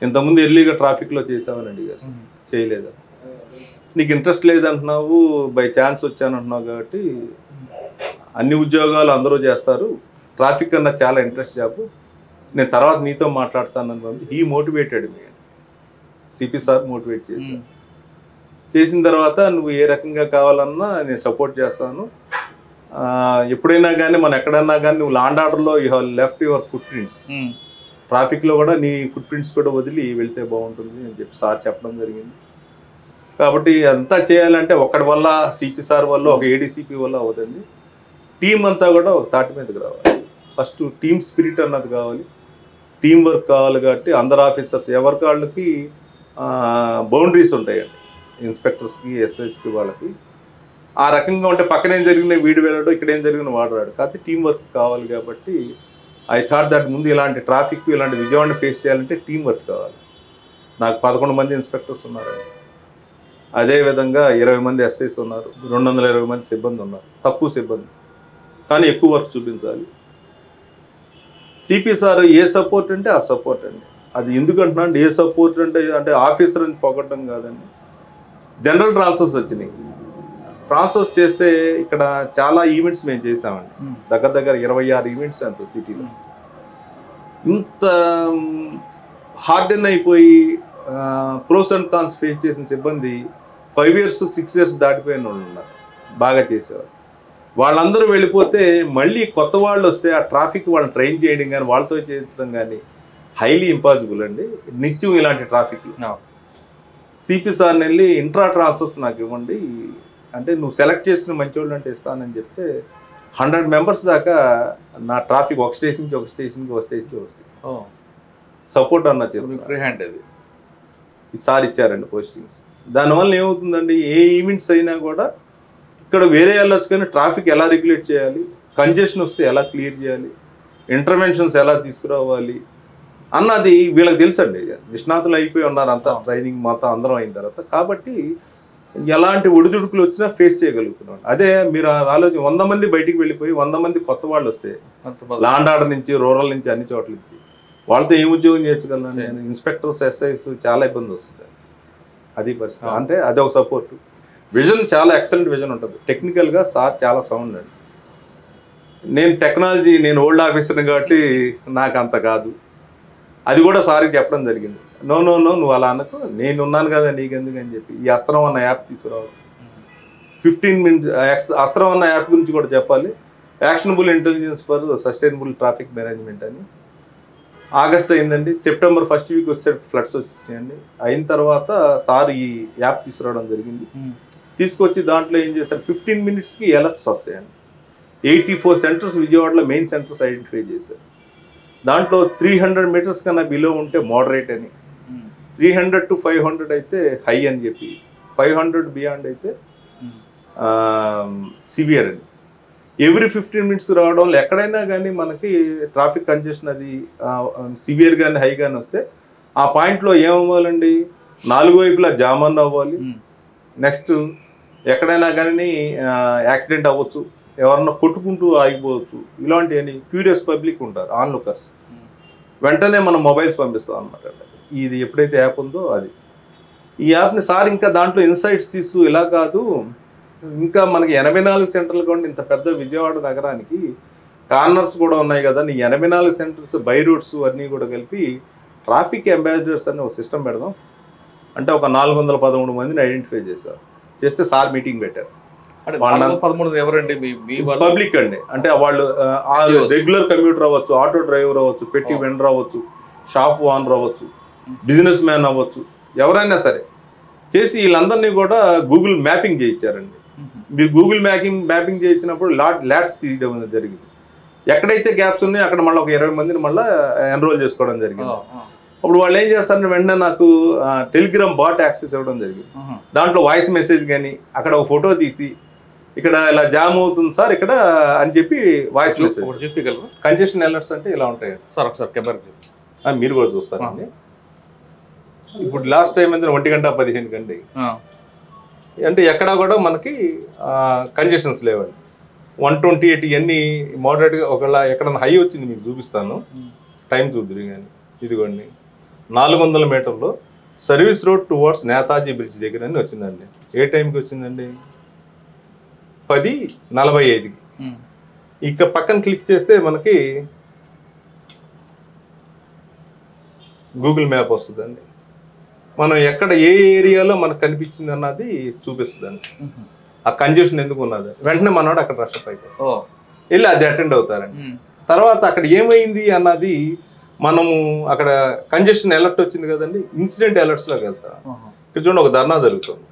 [SPEAKER 7] ఇంతకుముందు ఎర్లీగా ట్రాఫిక్లో చేసామని అడిగారు, చేయలేదా? నీకు ఇంట్రెస్ట్ లేదంటున్నావు, బై ఛాన్స్ వచ్చానంటున్నావు కాబట్టి అన్ని ఉద్యోగాలు అందరూ చేస్తారు, ట్రాఫిక్ అన్న చాలా ఇంట్రెస్ట్ జాబ్, నేను తర్వాత నీతో మాట్లాడతానని పంపి he motivated me CP sir motivate చేసిన తర్వాత నువ్వు ఏ రకంగా కావాలన్నా నేను సపోర్ట్ చేస్తాను, ఎప్పుడైనా కానీ మనం ఎక్కడన్నా కానీ నువ్వు లాండ్ ఆర్డర్లో you have left your foot prints, ట్రాఫిక్లో కూడా నీ ఫుట్ ప్రింట్స్ కూడా వదిలి వెళ్తే బాగుంటుంది అని చెప్పి సార్ చెప్పడం జరిగింది. కాబట్టి అంతా చేయాలంటే ఒక్కడి వల్ల సిపి సార్ వల్ల ఒక ఏడీసీపీ వల్ల అవుతుంది, టీం అంతా కూడా ఒక తాటి మీదకి రావాలి. ఫస్ట్ టీమ్ స్పిరిట్ అన్నది కావాలి, టీం వర్క్ కావాలి. కాబట్టి అందరు ఆఫీసర్స్ ఎవరికి వాళ్ళకి బౌండరీస్ ఉంటాయండి, ఇన్స్పెక్టర్స్కి ఎస్ఐస్కి వాళ్ళకి. ఆ రకంగా ఉంటే పక్కన ఏం జరిగిన వీడు వెళ్ళాడు, ఇక్కడ ఏం జరిగిన వాడు రాడు. కాబట్టి టీం వర్క్ కావాలి. కాబట్టి ఐ థాట్ దట్ ముందు ఇలాంటి ట్రాఫిక్ ఇలాంటి విజయవాడని ఫేస్ చేయాలంటే టీం వర్క్ కావాలి. నాకు 11 మంది ఇన్స్పెక్టర్స్ ఉన్నారండి, అదేవిధంగా 20 మంది ఎస్ఐస్ ఉన్నారు, 220 మంది సిబ్బంది ఉన్నారు. తక్కువ సిబ్బంది కానీ ఎక్కువ వర్క్ చూపించాలి. సిపి సార్ ఏ సపోర్ట్ అంటే ఆ సపోర్ట్ అండి. అది ఎందుకంటున్నా అంటే ఏ సపోర్ట్ అంటే ఆఫీసర్ అని పొగట్టడం కాదండి. జనరల్ ట్రాన్స్ఫర్స్ వచ్చినాయి, ట్రాన్స్ఫర్స్ చేస్తే ఇక్కడ చాలా ఈవెంట్స్ మేము చేసామండి, దగ్గర 26 ఈవెంట్స్ అంత సిటీలో. ఇంత హార్డెన్ అయిపోయి ప్రోస్ అండ్ కాన్స్ ఫేస్ చేసిన సిబ్బంది 5 years 6 years దాటిపోయిన వాళ్ళు ఉన్నారు, బాగా చేసేవాళ్ళు. వాళ్ళందరూ వెళ్ళిపోతే మళ్ళీ కొత్త వాళ్ళు వస్తే ఆ ట్రాఫిక్ వాళ్ళని ట్రైన్ చేయడం కానీ వాళ్ళతో చేయించడం కానీ హైలీ ఇంపాసిబుల్ అండి నిత్యం ఇలాంటి ట్రాఫిక్లు. సిపి సార్ని వెళ్ళి ఇంట్రా ట్రాన్స్ఫర్స్ నాకు ఇవ్వండి అంటే, నువ్వు సెలెక్ట్ చేసుకుని మంచోళ్ళు అంటే ఇస్తానని చెప్తే 100 members దాకా నా ట్రాఫిక్ ఒక స్టేషన్ నుంచి ఒక స్టేషన్ సపోర్ట్ అన్న చెప్పి ఈసారి ఇచ్చారండి పోస్టింగ్స్. దానివల్ల ఏమవుతుందండి, ఏ ఈవెంట్స్ అయినా కూడా ఇక్కడ వేరే వెళ్ళొచ్చు కానీ ట్రాఫిక్ ఎలా రెగ్యులేట్ చేయాలి, కంజెషన్ వస్తే ఎలా క్లియర్ చేయాలి, ఇంటర్వెన్షన్స్ ఎలా తీసుకురావాలి అన్నది వీళ్ళకి తెలుసండి. నిష్ణాతులు అయిపోయి ఉన్నారు అంతా, ట్రైనింగ్ మొత్తం అందరం అయిన తర్వాత. కాబట్టి ఎలాంటి ఒడిదుడుకులు వచ్చినా ఫేస్ చేయగలుగుతున్నాం. అదే మీరు ఆలోచన 100 మంది బయటికి వెళ్ళిపోయి 100 మంది కొత్త వాళ్ళు వస్తే లాండ్ ఆర్డర్ నుంచి రూరల్ నుంచి అన్ని చోట్ల నుంచి వాళ్ళతో ఏం ఉద్యోగం చేయగలను నేను. ఇన్స్పెక్టర్స్ ఎస్ఐస్ చాలా ఇబ్బంది వస్తుంది. అది పరిస్థితి. అంటే అది ఒక సపోర్ట్. విజన్ చాలా ఎక్సలెంట్ విజన్ ఉంటుంది. టెక్నికల్గా సార్ చాలా సౌండ్ అండి. నేను టెక్నాలజీ, నేను ఓల్డ్ ఆఫీసర్ని కాబట్టి నాకు అంత కాదు. అది కూడా సార్కి చెప్పడం జరిగింది. నో నువ్వు అలా అనకు, నేను ఉన్నాను కదా నీకెందుకు అని చెప్పి ఈ అస్త్రం అన్న యాప్ తీసుకురావాలి. 15 minutes అస్త్రం అన్న యాప్ గురించి కూడా చెప్పాలి. Actionable intelligence for sustainable traffic management అని. ఆగస్ట్ అయిందండి, సెప్టెంబర్ 1st week వచ్చేసరికి ఫ్లడ్స్ వచ్చేసినాయండి. అయిన తర్వాత సార్ ఈ యాప్ తీసుకురావడం జరిగింది. తీసుకొచ్చి దాంట్లో ఏం చేశారు, 15 minutesకి అలర్ట్స్ వస్తాయండి. 84 centers విజయవాడలో మెయిన్ సెంటర్స్ ఐడెంటిఫై చేశారు. దాంట్లో 300 meters కన్నా బిలో ఉంటే మోడరేట్ అని, 300 to 500 అయితే హై అని చెప్పి, 500 బియాండ్ అయితే సివియర్ అని. ఎవ్రీ 15 minutes రావడం వల్ల ఎక్కడైనా కానీ మనకి ట్రాఫిక్ కంజెషన్ అది సివియర్ కానీ హై కానీ వస్తే ఆ పాయింట్లో ఏమవ్వాలండి, 4 వైపులా జామ్ అన్న అవ్వాలి. నెక్స్ట్ ఎక్కడైనా కానీ యాక్సిడెంట్ అవ్వచ్చు, ఎవరన్నా కొట్టుకుంటూ ఆగిపోవచ్చు. ఇలాంటివన్నీ క్యూరియస్ పబ్లిక్ ఉంటారు, ఆన్లుకర్స్. వెంటనే మనం మొబైల్స్ పంపిస్తాం అనమాట. ఇది ఎప్పుడైతే యాప్ ఉందో అది, ఈ యాప్ని సార్ ఇంకా దాంట్లో ఇన్సైట్స్ తీస్తూ ఇలా కాదు, ఇంకా మనకి 84 సెంటర్లు కూడా ఇంత పెద్ద విజయవాడ నగరానికి కార్నర్స్ కూడా ఉన్నాయి కదా, నీ 84 సెంటర్స్ బై రూట్స్ అన్నీ కూడా కలిపి ట్రాఫిక్ అంబాసిడర్స్ అని ఒక సిస్టమ్ పెడదాం అంటే ఒక 413 మందిని ఐడెంటిఫై చేస్తే సార్ మీటింగ్ పెట్టారు. పబ్లిక్ అండి, అంటే వాళ్ళు రెగ్యులర్ కమ్యూటర్ అవ్వచ్చు, ఆటో డ్రైవర్ అవ్వచ్చు, పెట్టి వెండర్ అవ్వచ్చు, షాప్ ఓనర్ అవ్వచ్చు, బిజినెస్ మ్యాన్ అవ్వచ్చు, ఎవరైనా సరే చేసి వీళ్ళందరినీ కూడా గూగుల్ మ్యాపింగ్ చేయించారండి. మీరు గూగుల్ మ్యాపింగ్ చేయించినప్పుడు ల్యాడ్స్ తీయడం జరిగింది. ఎక్కడైతే గ్యాప్స్ ఉన్నాయో అక్కడ మళ్ళీ ఒక 20 మందిని మళ్ళీ ఎన్రోల్ చేసుకోవడం జరిగింది. అప్పుడు వాళ్ళు ఏం చేస్తారంటే వెంటనే నాకు టెలిగ్రామ్ బాట్ యాక్సెస్ ఇవ్వడం జరిగింది. దాంట్లో వాయిస్ మెసేజ్ కానీ అక్కడ ఒక ఫోటో తీసి ఇక్కడ ఇలా జామ్ అవుతుంది సార్ ఇక్కడ అని చెప్పి వాయిస్ మెసేజ్ చెప్పగలరు. కంజెషన్ అలర్ట్స్ అంటే ఇలా ఉంటాయి సార్, ఒకసారి మీరు కూడా చూస్తారండి. ఇప్పుడు లాస్ట్ టైం అంటే 1:15 అంటే ఎక్కడా కూడా మనకి కంజెషన్స్ లేవండి. 128 ఇవన్నీ మోడరేట్గా ఒకవేళ ఎక్కడన్నా హై వచ్చింది మీకు చూపిస్తాను, టైం చూద్దరు కానీ. ఇదిగోండి 400 మీటర్లో service road towards Netaji bridge దగ్గర అని వచ్చిందండి. ఏ టైంకి వచ్చిందండి? 10:45కి. ఇక పక్కన క్లిక్ చేస్తే మనకి గూగుల్ మ్యాప్ వస్తుందండి. మనం ఎక్కడ ఏ ఏరియాలో మనకు కనిపించింది అన్నది చూపిస్తుందండి. ఆ కంజెషన్ ఎందుకు ఉన్నది వెంటనే మనోడు అక్కడ రష్ అయిపోయి వెళ్ళి అది అటెండ్ అవుతారండి. తర్వాత అక్కడ ఏమైంది అన్నది మనము అక్కడ కంజెషన్ అలర్ట్ వచ్చింది కదండి, ఇన్సిడెంట్ అలర్ట్స్లోకి వెళ్తాం. ఇక్కడ చూడండి, ఒక ధర్నా జరుగుతుంది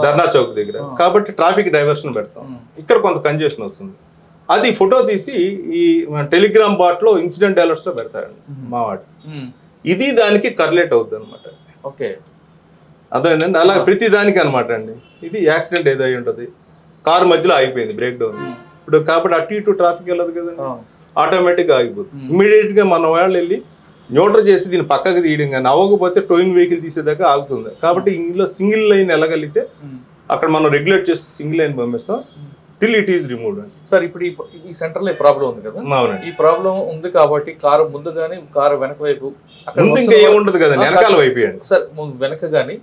[SPEAKER 7] ధర్నా చౌక్ దగ్గర, కాబట్టి ట్రాఫిక్ డైవర్షన్ పెడతాం. ఇక్కడ కొంత కంజెషన్ వస్తుంది, అది ఫోటో తీసి ఈ టెలిగ్రామ్ బాట్లో ఇన్సిడెంట్ అలర్ట్స్లో పెడతాడండి మా వాడు. ఇది దానికి కర్లేట్ అవుద్ది అనమాట.
[SPEAKER 2] ఓకే,
[SPEAKER 7] అర్థమైందండి. అలా ప్రతి దానికి అనమాట అండి. ఇది యాక్సిడెంట్ ఏదో అయి ఉంటుంది, కారు మధ్యలో ఆగిపోయింది, బ్రేక్ డౌన్. ఇప్పుడు కాబట్టి అటు ఇటు ట్రాఫిక్ వెళ్ళదు కదండి, ఆటోమేటిక్గా ఆగిపోతుంది. ఇమీడియట్గా మన వాళ్ళు వెళ్ళి న్యూట్రల్ చేసి దీన్ని పక్కకు తీయడం, కానీ అవ్వకపోతే టోయింగ్ వెహికల్ తీసేదాకా ఆగుతుంది. కాబట్టి ఇందులో సింగిల్ లైన్ వెళ్ళగలిగితే అక్కడ మనం రెగ్యులేట్ చేస్తే సింగిల్ లైన్ పంపిస్తాం టిల్ ఇట్ ఈస్ రిమూవ్డ్ అండి.
[SPEAKER 2] సార్ ఇప్పుడు ఈ సెంటర్లో ఈ ప్రాబ్లం ఉంది కదా, ఈ ప్రాబ్లం ఉంది కాబట్టి కారు ముందు కానీ కారు వెనక వైపు
[SPEAKER 7] ముందు ఇంకా ఏముండదు కదండి, వెనకాల వైపు అండి.
[SPEAKER 2] సార్ వెనక కానీ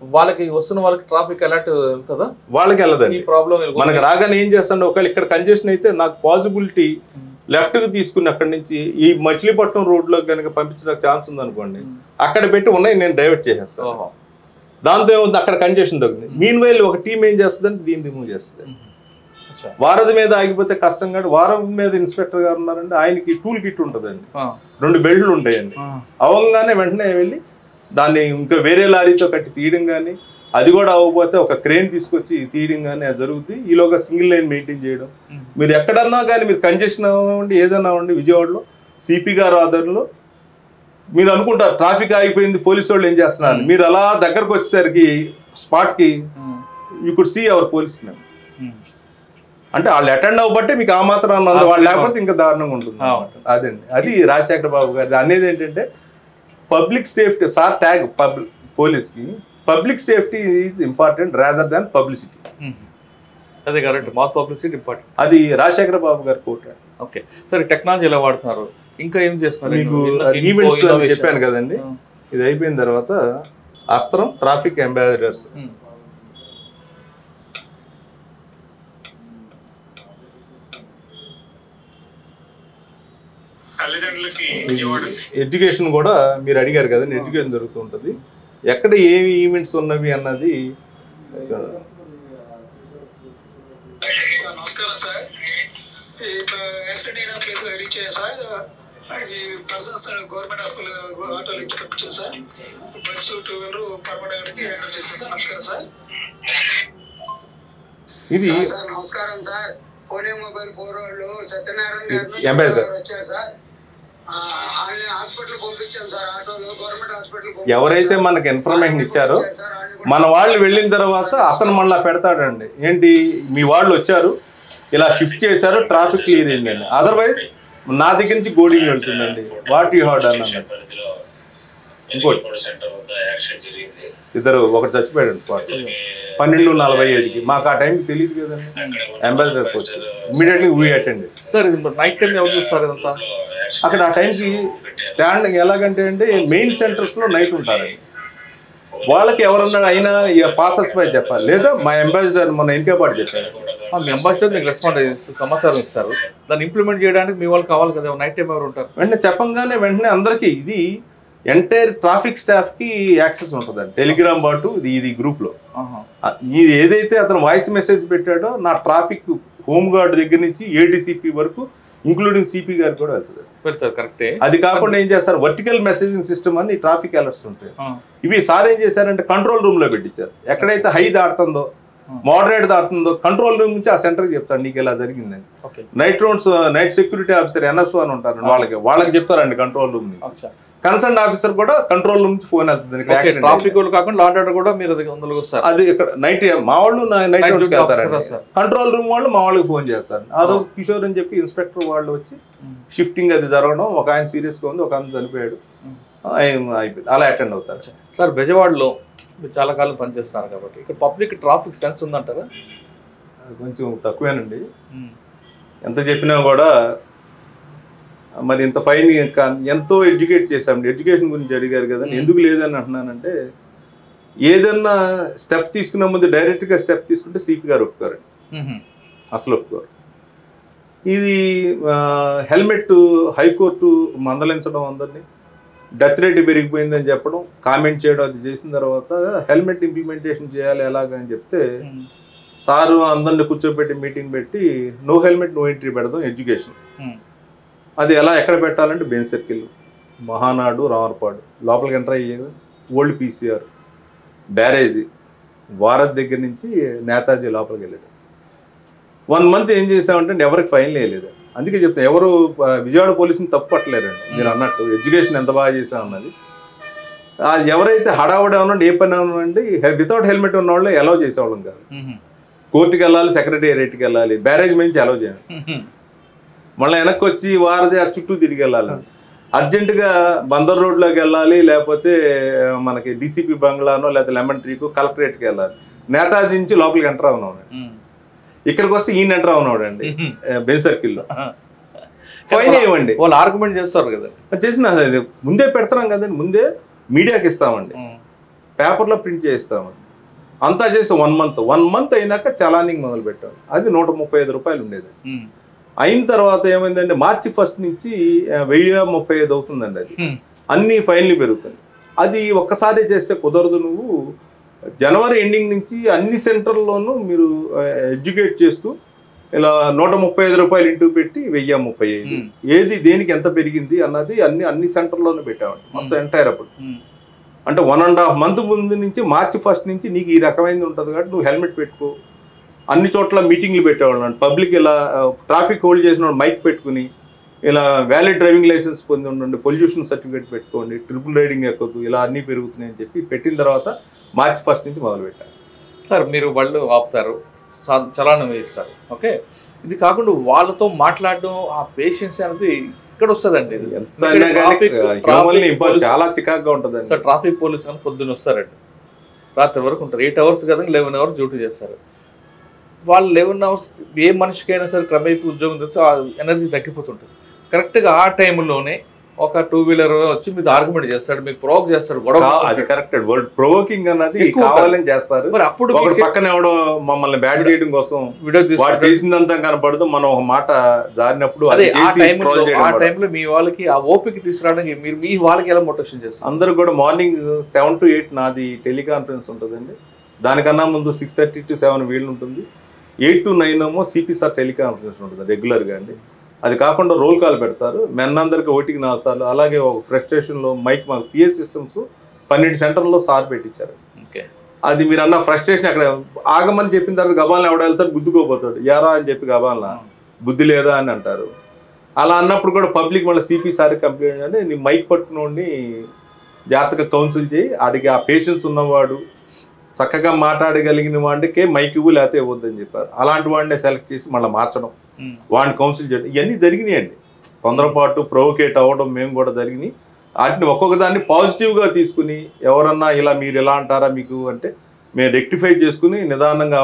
[SPEAKER 2] వాళ్ళకి వస్తున్న వాళ్ళకి ట్రాఫిక్ అలర్ట్ వెళ్తుందా?
[SPEAKER 7] వాళ్ళకి వెళ్ళదండి.
[SPEAKER 2] ఈ ప్రాబ్లం
[SPEAKER 7] మనకి రాగానే ఏం చేస్తాండి, ఒకవేళ ఇక్కడ కంజెషన్ అయితే నాకు పాసిబిలిటీ లెఫ్ట్కి తీసుకుని అక్కడి నుంచి ఈ మచిలీపట్నం రోడ్లో కనుక పంపించడానికి ఛాన్స్ ఉందనుకోండి, అక్కడ పెట్టి ఉన్నాయి నేను డైవర్ట్ చేసేస్తాను. దాంతో ఏముంది, అక్కడ కంజెషన్ తగ్గుతుంది. మీన్ వైల్ ఒక టీం ఏం చేస్తుందంటే దీన్ని రిమూవ్ చేస్తుంది. వారధి మీద ఆగిపోతే కష్టం కాదు, వారం మీద ఇన్స్పెక్టర్ గారు ఉన్నారండి, ఆయనకి టూల్ కిట్ ఉంటుందండి, 2 బెల్ట్లు ఉంటాయండి. అవంగానే వెంటనే వెళ్ళి దాన్ని ఇంకా వేరే లారీతో కట్టి తీయడం కానీ, అది కూడా అవ్వకపోతే ఒక క్రేన్ తీసుకొచ్చి తీయడం కానీ అది జరుగుతుంది. ఈలోగా సింగిల్ లైన్ మెయింటైన్ చేయడం. మీరు ఎక్కడన్నా కానీ మీరు కంజెషన్ అవ్వండి ఏదన్నా అవ్వండి, విజయవాడలో సిపి గారు ఆధ్వర్యంలో మీరు అనుకుంటారు ట్రాఫిక్ ఆగిపోయింది పోలీసు వాళ్ళు ఏం చేస్తున్నారు, మీరు అలా దగ్గరకు వచ్చేసరికి స్పాట్కి you could see our police man. అంటే వాళ్ళు అటెండ్ అవ్వబట్టే మీకు ఆ మాత్రం అన్నది, వాళ్ళు లేకపోతే ఇంకా దారుణంగా ఉంటుంది. అదండి, అది రాజశేఖర బాబు గారి అనేది ఏంటంటే పబ్లిక్ సేఫ్టీ. సార్ ట్యాగ్ పోలీస్కి public safety is important rather than publicity.
[SPEAKER 2] అదే కరెక్ట్, మాస్ పబ్లిసిటీ ఇంపార్టెంట్.
[SPEAKER 7] అది రాజశేఖర బాబు గారి కోట.
[SPEAKER 2] ఓకే, సరే టెక్నాలజీ ఎలా వాడుతున్నారు, ఇంకా ఏం చేస్తున్నారు?
[SPEAKER 7] మీకు ఈవెంట్స్ చెప్పాను కదండి, ఇది అయిపోయిన తర్వాత అస్త్రం ట్రాఫిక్ అంబాసిడర్స్ ఎడ్యుకేషన్ కూడా మీరు అడిగారు కదండి, ఎడ్యుకేషన్ జరుగుతూ ఉంటుంది. ఎక్కడ ఏమి ఈవెంట్స్ ఉన్నవి అన్నది.
[SPEAKER 8] నమస్కారం సార్, యాక్సిడెంట్ అయిన ప్లేస్ లో రీచ్ అయ్యా సార్. ఈ పర్సన్స్ గవర్నమెంట్ హాస్పిటల్ ఆటోలో ఇచ్చి పంపించాను సార్. బస్సు 2 వీలర్ పర్మనెంట్కి హ్యాండిల్ చేస్తాను సార్. నమస్కారం సార్.
[SPEAKER 7] ఇది
[SPEAKER 8] నమస్కారం సార్. పూణే మొబైల్ 4 వాళ్ళు సత్యనారాయణ గారు వచ్చారు సార్. హాస్పిటల్ పంపించాను సార్, ఆటోలో గవర్నమెంట్ హాస్పిటల్.
[SPEAKER 7] ఎవరైతే మనకి ఇన్ఫర్మేషన్ ఇచ్చారో మన వాళ్ళు వెళ్ళిన తర్వాత అతను మళ్ళీ పెడతాడండి, ఏంటి మీ వాళ్ళు వచ్చారు ఇలా షిఫ్ట్ చేశారు ట్రాఫిక్ క్లియర్ అయిందండి. అదర్వైజ్ నా దగ్గర నుంచి గోడింగ్ వెళ్తుందండి, వాట్ యూ హర్డ్ అన్నది. ఇంకోటి ఇద్దరు ఒకటి చచ్చిపోయాడు స్పాట్ 12:45కి. మాకు ఆ టైంకి తెలియదు కదండి, అంబాసిడర్కి వచ్చి immediately we attend.
[SPEAKER 2] Sir night time ఎవరు చూస్తారు ఇదంతా?
[SPEAKER 7] అక్కడ ఆ టైంకి స్టాండ్ ఎలాగంటే అంటే మెయిన్ సెంటర్స్లో నైట్ ఉంటారండి. వాళ్ళకి ఎవరన్నా అయినా పాసర్స్ పై చెప్పాలి, లేదా మా అంబాసిడర్ మన ఇంకేపాటు చెప్పారు.
[SPEAKER 2] మీ అంబాసిడర్ మీకు రెస్పాండ్ సమాచారం ఇస్తారు, దాన్ని ఇంప్లిమెంట్ చేయడానికి మీ వాళ్ళు కావాలి కదా, నైట్ టైం ఎవరు ఉంటారు?
[SPEAKER 7] వెంటనే చెప్పంగానే వెంటనే అందరికీ ఇది ఎంటైర్ ట్రాఫిక్ స్టాఫ్కి యాక్సెస్ ఉంటుందండి. టెలిగ్రామ్ బాటు ఇది గ్రూప్లో ఇది ఏదైతే అతను వాయిస్ మెసేజ్ పెట్టాడో నా ట్రాఫిక్ హోమ్ గార్డ్ దగ్గర నుంచి ఏడీసీపీ వరకు ఇంక్లూడింగ్ సిపి గారు కూడా వెళ్తారు.
[SPEAKER 2] కరెక్టే.
[SPEAKER 7] అది కాకుండా ఏం చేస్తారు, వర్టికల్ మెసేజింగ్ సిస్టమ్ అని ట్రాఫిక్ అలర్ట్స్ ఉంటాయి. ఇవి సార్ ఏం చేశారంటే కంట్రోల్ రూమ్ లో పెట్టించారు. ఎక్కడైతే హై దాటుతుందో మోడరేట్ దాటుతుందో కంట్రోల్ రూమ్ నుంచి ఆ సెంటర్కి చెప్తారు నీకు ఇలా జరిగిందని. నైట్ సెక్యూరిటీ ఆఫీసర్ ఎన్ఎస్ఓ అని ఉంటారు, వాళ్ళకి చెప్తారండి కంట్రోల్ రూమ్ నుంచి. కన్సర్న్ ఆఫీసర్ కూడా కంట్రోల్ రూమ్ నుంచి ఫోన్ వెళ్తుంది. అది ఇక్కడ నైట్ మా వాళ్ళు నైట్ రూమ్స్కి వెళ్తారండి, కంట్రోల్ రూమ్ వాళ్ళు మా వాళ్ళకి ఫోన్ చేస్తారు. ఆ రోజు కిషోర్ అని చెప్పి ఇన్స్పెక్టర్ వాళ్ళు వచ్చి షిఫ్టింగ్ అది జరగడం, ఒక ఆయన సీరియస్గా ఉంది, ఒక ఆయన చనిపోయాడు, అయిపోయింది, అలా అటెండ్ అవుతారు.
[SPEAKER 2] సార్ బెజవాడలో మీరు చాలా కాలం పనిచేస్తున్నారు కాబట్టి ఇక్కడ పబ్లిక్ ట్రాఫిక్ సెన్స్ ఉందంటారా?
[SPEAKER 7] కొంచెం తక్కువేనండి, ఎంత చెప్పినా కూడా మరి ఇంత ఫైన్ ఎంతో ఎడ్యుకేట్ చేశామండి. ఎడ్యుకేషన్ గురించి అడిగారు కదా, ఎందుకు లేదని అంటున్నానంటే ఏదన్నా స్టెప్ తీసుకునే ముందు డైరెక్ట్గా స్టెప్ తీసుకుంటే సిపి గారు ఒప్పుకోరండి, అసలు ఒప్పుకోరు. ఇది హెల్మెట్ హైకోర్టు మందలించడం, అందరినీ డెత్ రేట్ పెరిగిపోయిందని చెప్పడం, కామెంట్ చేయడం, అది చేసిన తర్వాత హెల్మెట్ ఇంప్లిమెంటేషన్ చేయాలి ఎలాగని చెప్తే సారు అందరిని కూర్చోబెట్టి మీటింగ్ పెట్టి నో హెల్మెట్ నో ఎంట్రీ పెడదాం ఎడ్యుకేషన్. అది ఎలా ఎక్కడ పెట్టాలంటే బెంచ్ సర్కిల్, మహానాడు, రామర్పాడు లోపలికి ఎంటర్ అయ్యేది, ఓల్డ్ పీసీఆర్, బ్యారేజీ, వారధ్ దగ్గర నుంచి నేతాజీ లోపలికి వెళ్ళాడు. 1 month ఏం చేసామంటే ఎవరికి ఫైన్ వేయలేదు. అందుకే చెప్తాను, ఎవరు విజయవాడ పోలీసుని తప్పు పట్టలేరండి. మీరు అన్నట్టు ఎడ్యుకేషన్ ఎంత బాగా చేసామన్నది. ఎవరైతే హడావుడి అవునండి, ఏ పని అవునండి, వితౌట్ హెల్మెట్ ఉన్న వాళ్ళు అలౌ చేసేవాళ్ళం కాదు. కోర్టుకి వెళ్ళాలి, సెక్రటేరియట్కి వెళ్ళాలి, బ్యారేజ్ నుంచి అలౌ చేయాలి, మళ్ళీ వెనక్కి వచ్చి వారధి ఆ చుట్టూ తిరిగి వెళ్ళాలి. అర్జెంటుగా బందర్ రోడ్లోకి వెళ్ళాలి, లేకపోతే మనకి డీసీపీ బంగ్లానో లేకపోతే లెమన్ ట్రీకు కలెక్టరేట్కి వెళ్ళాలి. నేతాజీ నుంచి లోపలికి ఎంటర్ అవునాడు, ఇక్కడికి వస్తే ఈయన ఎంటర్ అవునాడు అండి బెంచ్ సర్కిల్లో. ఫైన్ ఇవ్వండి,
[SPEAKER 2] వాళ్ళు ఆర్గ్యుమెంట్ చేస్తారు కదా,
[SPEAKER 7] చేసిన ముందే పెడతాం కదండి, ముందే మీడియాకి ఇస్తామండి, పేపర్లో ప్రింట్ చేయిస్తామండి. అంతా చేసి 1 month అయినాక చలానింగ్ మొదలు పెట్టాం. అది 135 రూపాయలు ఉండేది. అయిన తర్వాత ఏమైందంటే March 1 నుంచి 1035 అవుతుందండి. అది అన్ని ఫైన్లు పెరుగుతుంది. అది ఒక్కసారి చేస్తే కుదరదు. నువ్వు జనవరి ఎండింగ్ నుంచి అన్ని సెంటర్లోనూ మీరు ఎడ్యుకేట్ చేస్తూ ఇలా 135 రూపాయలు ఇంటూ పెట్టి 1035 ఏది దేనికి ఎంత పెరిగింది అన్నది అన్ని సెంటర్లోనూ పెట్టామండి మొత్తం ఎంటైర్. అప్పుడు అంటే 1.5 month ముందు నుంచి March 1 నుంచి నీకు ఈ రకమైనది ఉంటుంది కాబట్టి నువ్వు హెల్మెట్ పెట్టుకో. అన్ని చోట్ల మీటింగ్లు పెట్టేవాళ్ళు, పబ్లిక్ ఇలా ట్రాఫిక్ హోల్డ్ చేసిన మైక్ పెట్టుకుని ఇలా వ్యాలిడ్ డ్రైవింగ్ లైసెన్స్ పొంది ఉండండి, పొల్యూషన్ సర్టిఫికేట్ పెట్టుకోండి, ట్రిపుల్ రైడింగ్ ఎక్కదు, ఇలా అన్నీ పెరుగుతున్నాయని చెప్పి పెట్టిన తర్వాత March 1 నుంచి మొదలు పెట్టారు.
[SPEAKER 2] సార్ మీరు వాళ్ళు ఆపుతారు, చలానం వేయిస్తారు, ఓకే. ఇది కాకుండా వాళ్ళతో మాట్లాడడం, ఆ పేషెన్స్ అనేది ఇక్కడ వస్తుందండి.
[SPEAKER 7] చాలా చికాకుగా ఉంటుంది
[SPEAKER 2] సార్. ట్రాఫిక్ పోలీస్ అని పొద్దున్న వస్తారండి, రాత్రి వరకు ఉంటారు. 8 hours కదా, 11 hours డ్యూటీ చేస్తారు. వాళ్ళు 11 hours ఏ మనిషికైనా సరే క్రమేపీ ఉద్యోగం తెస్తే ఆ ఎనర్జీ తగ్గిపోతుంటుంది. కరెక్ట్గా ఆ టైంలోనే ఒక 2-wheeler వచ్చి మీరు ఆర్గ్యుమెంట్ చేస్తాడు, మీకు ప్రొవోక్ చేస్తాడు, గొడవ.
[SPEAKER 7] అది కరెక్ట్ వర్డ్ ప్రొవోకింగ్ అన్నది కావాలని చేస్తారు.
[SPEAKER 2] మరి అప్పుడు
[SPEAKER 7] పక్కన ఎవడో మమ్మల్ని బ్యాడ్ చేయడం కోసం వాడు చేసిందంతా కనపడదు, మనం ఒక మాట జారినప్పుడు
[SPEAKER 2] ఆ టైంలో మీ వాళ్ళకి ఆ ఓపిక తీసుకురావడానికి మీరు మీ వాళ్ళకి ఎలా మోటివేషన్ చేస్తారు?
[SPEAKER 7] అందరూ కూడా మార్నింగ్ 7 to 8 నాది టెలికాన్ఫరెన్స్ ఉంటుందండి. దానికన్నా ముందు 6:30 to 7 వీళ్ళు ఉంటుంది. 8 to 9 ఏమో సిపి సార్ టెలికాన్ఫరెన్స్ ఉంటుంది రెగ్యులర్గా అండి. అది కాకుండా రోల్ కాల్ పెడతారు, మెన్నందరికీ 1కి 4 సార్లు. అలాగే ఒక ఫ్రస్ట్రేషన్లో మైక్ మాకు పిఎస్ సిస్టమ్స్ 12 సెంటర్లో సార్ పెట్టించారు. అది మీరు అన్న ఫ్రస్ట్రేషన్ అక్కడ ఆగమని చెప్పిన తర్వాత గబాలను ఎవడ వెళ్తాడు, గుద్దుకోపోతాడు, యారా అని చెప్పి గబాలన బుద్ధి లేదా అని అంటారు. అలా అన్నప్పుడు కూడా పబ్లిక్ మళ్ళీ సిపి సార్ కంప్లైంట్ అంటే నీ మైక్ పట్టుకుని జాగ్రత్తగా కౌన్సిల్ చేయి, ఆడికి ఆ పేషెన్స్ ఉన్నవాడు చక్కగా మాట్లాడగలిగిన వాడికే మైక్ ఇవ్వు లేకపోతే ఇవ్వద్దని చెప్పారు. అలాంటి వాడినే సెలెక్ట్ చేసి మళ్ళీ మార్చడం, వాడిని కౌన్సిల్ చేయడం, ఇవన్నీ జరిగినాయండి. తొందరపాటు ప్రొవోకేట్ అవ్వడం మేము కూడా జరిగినాయి. వాటిని ఒక్కొక్క దాన్ని పాజిటివ్గా తీసుకుని ఎవరన్నా ఇలా మీరు ఎలా అంటారా మీకు అంటే మేము రెక్టిఫై చేసుకుని నిదానంగా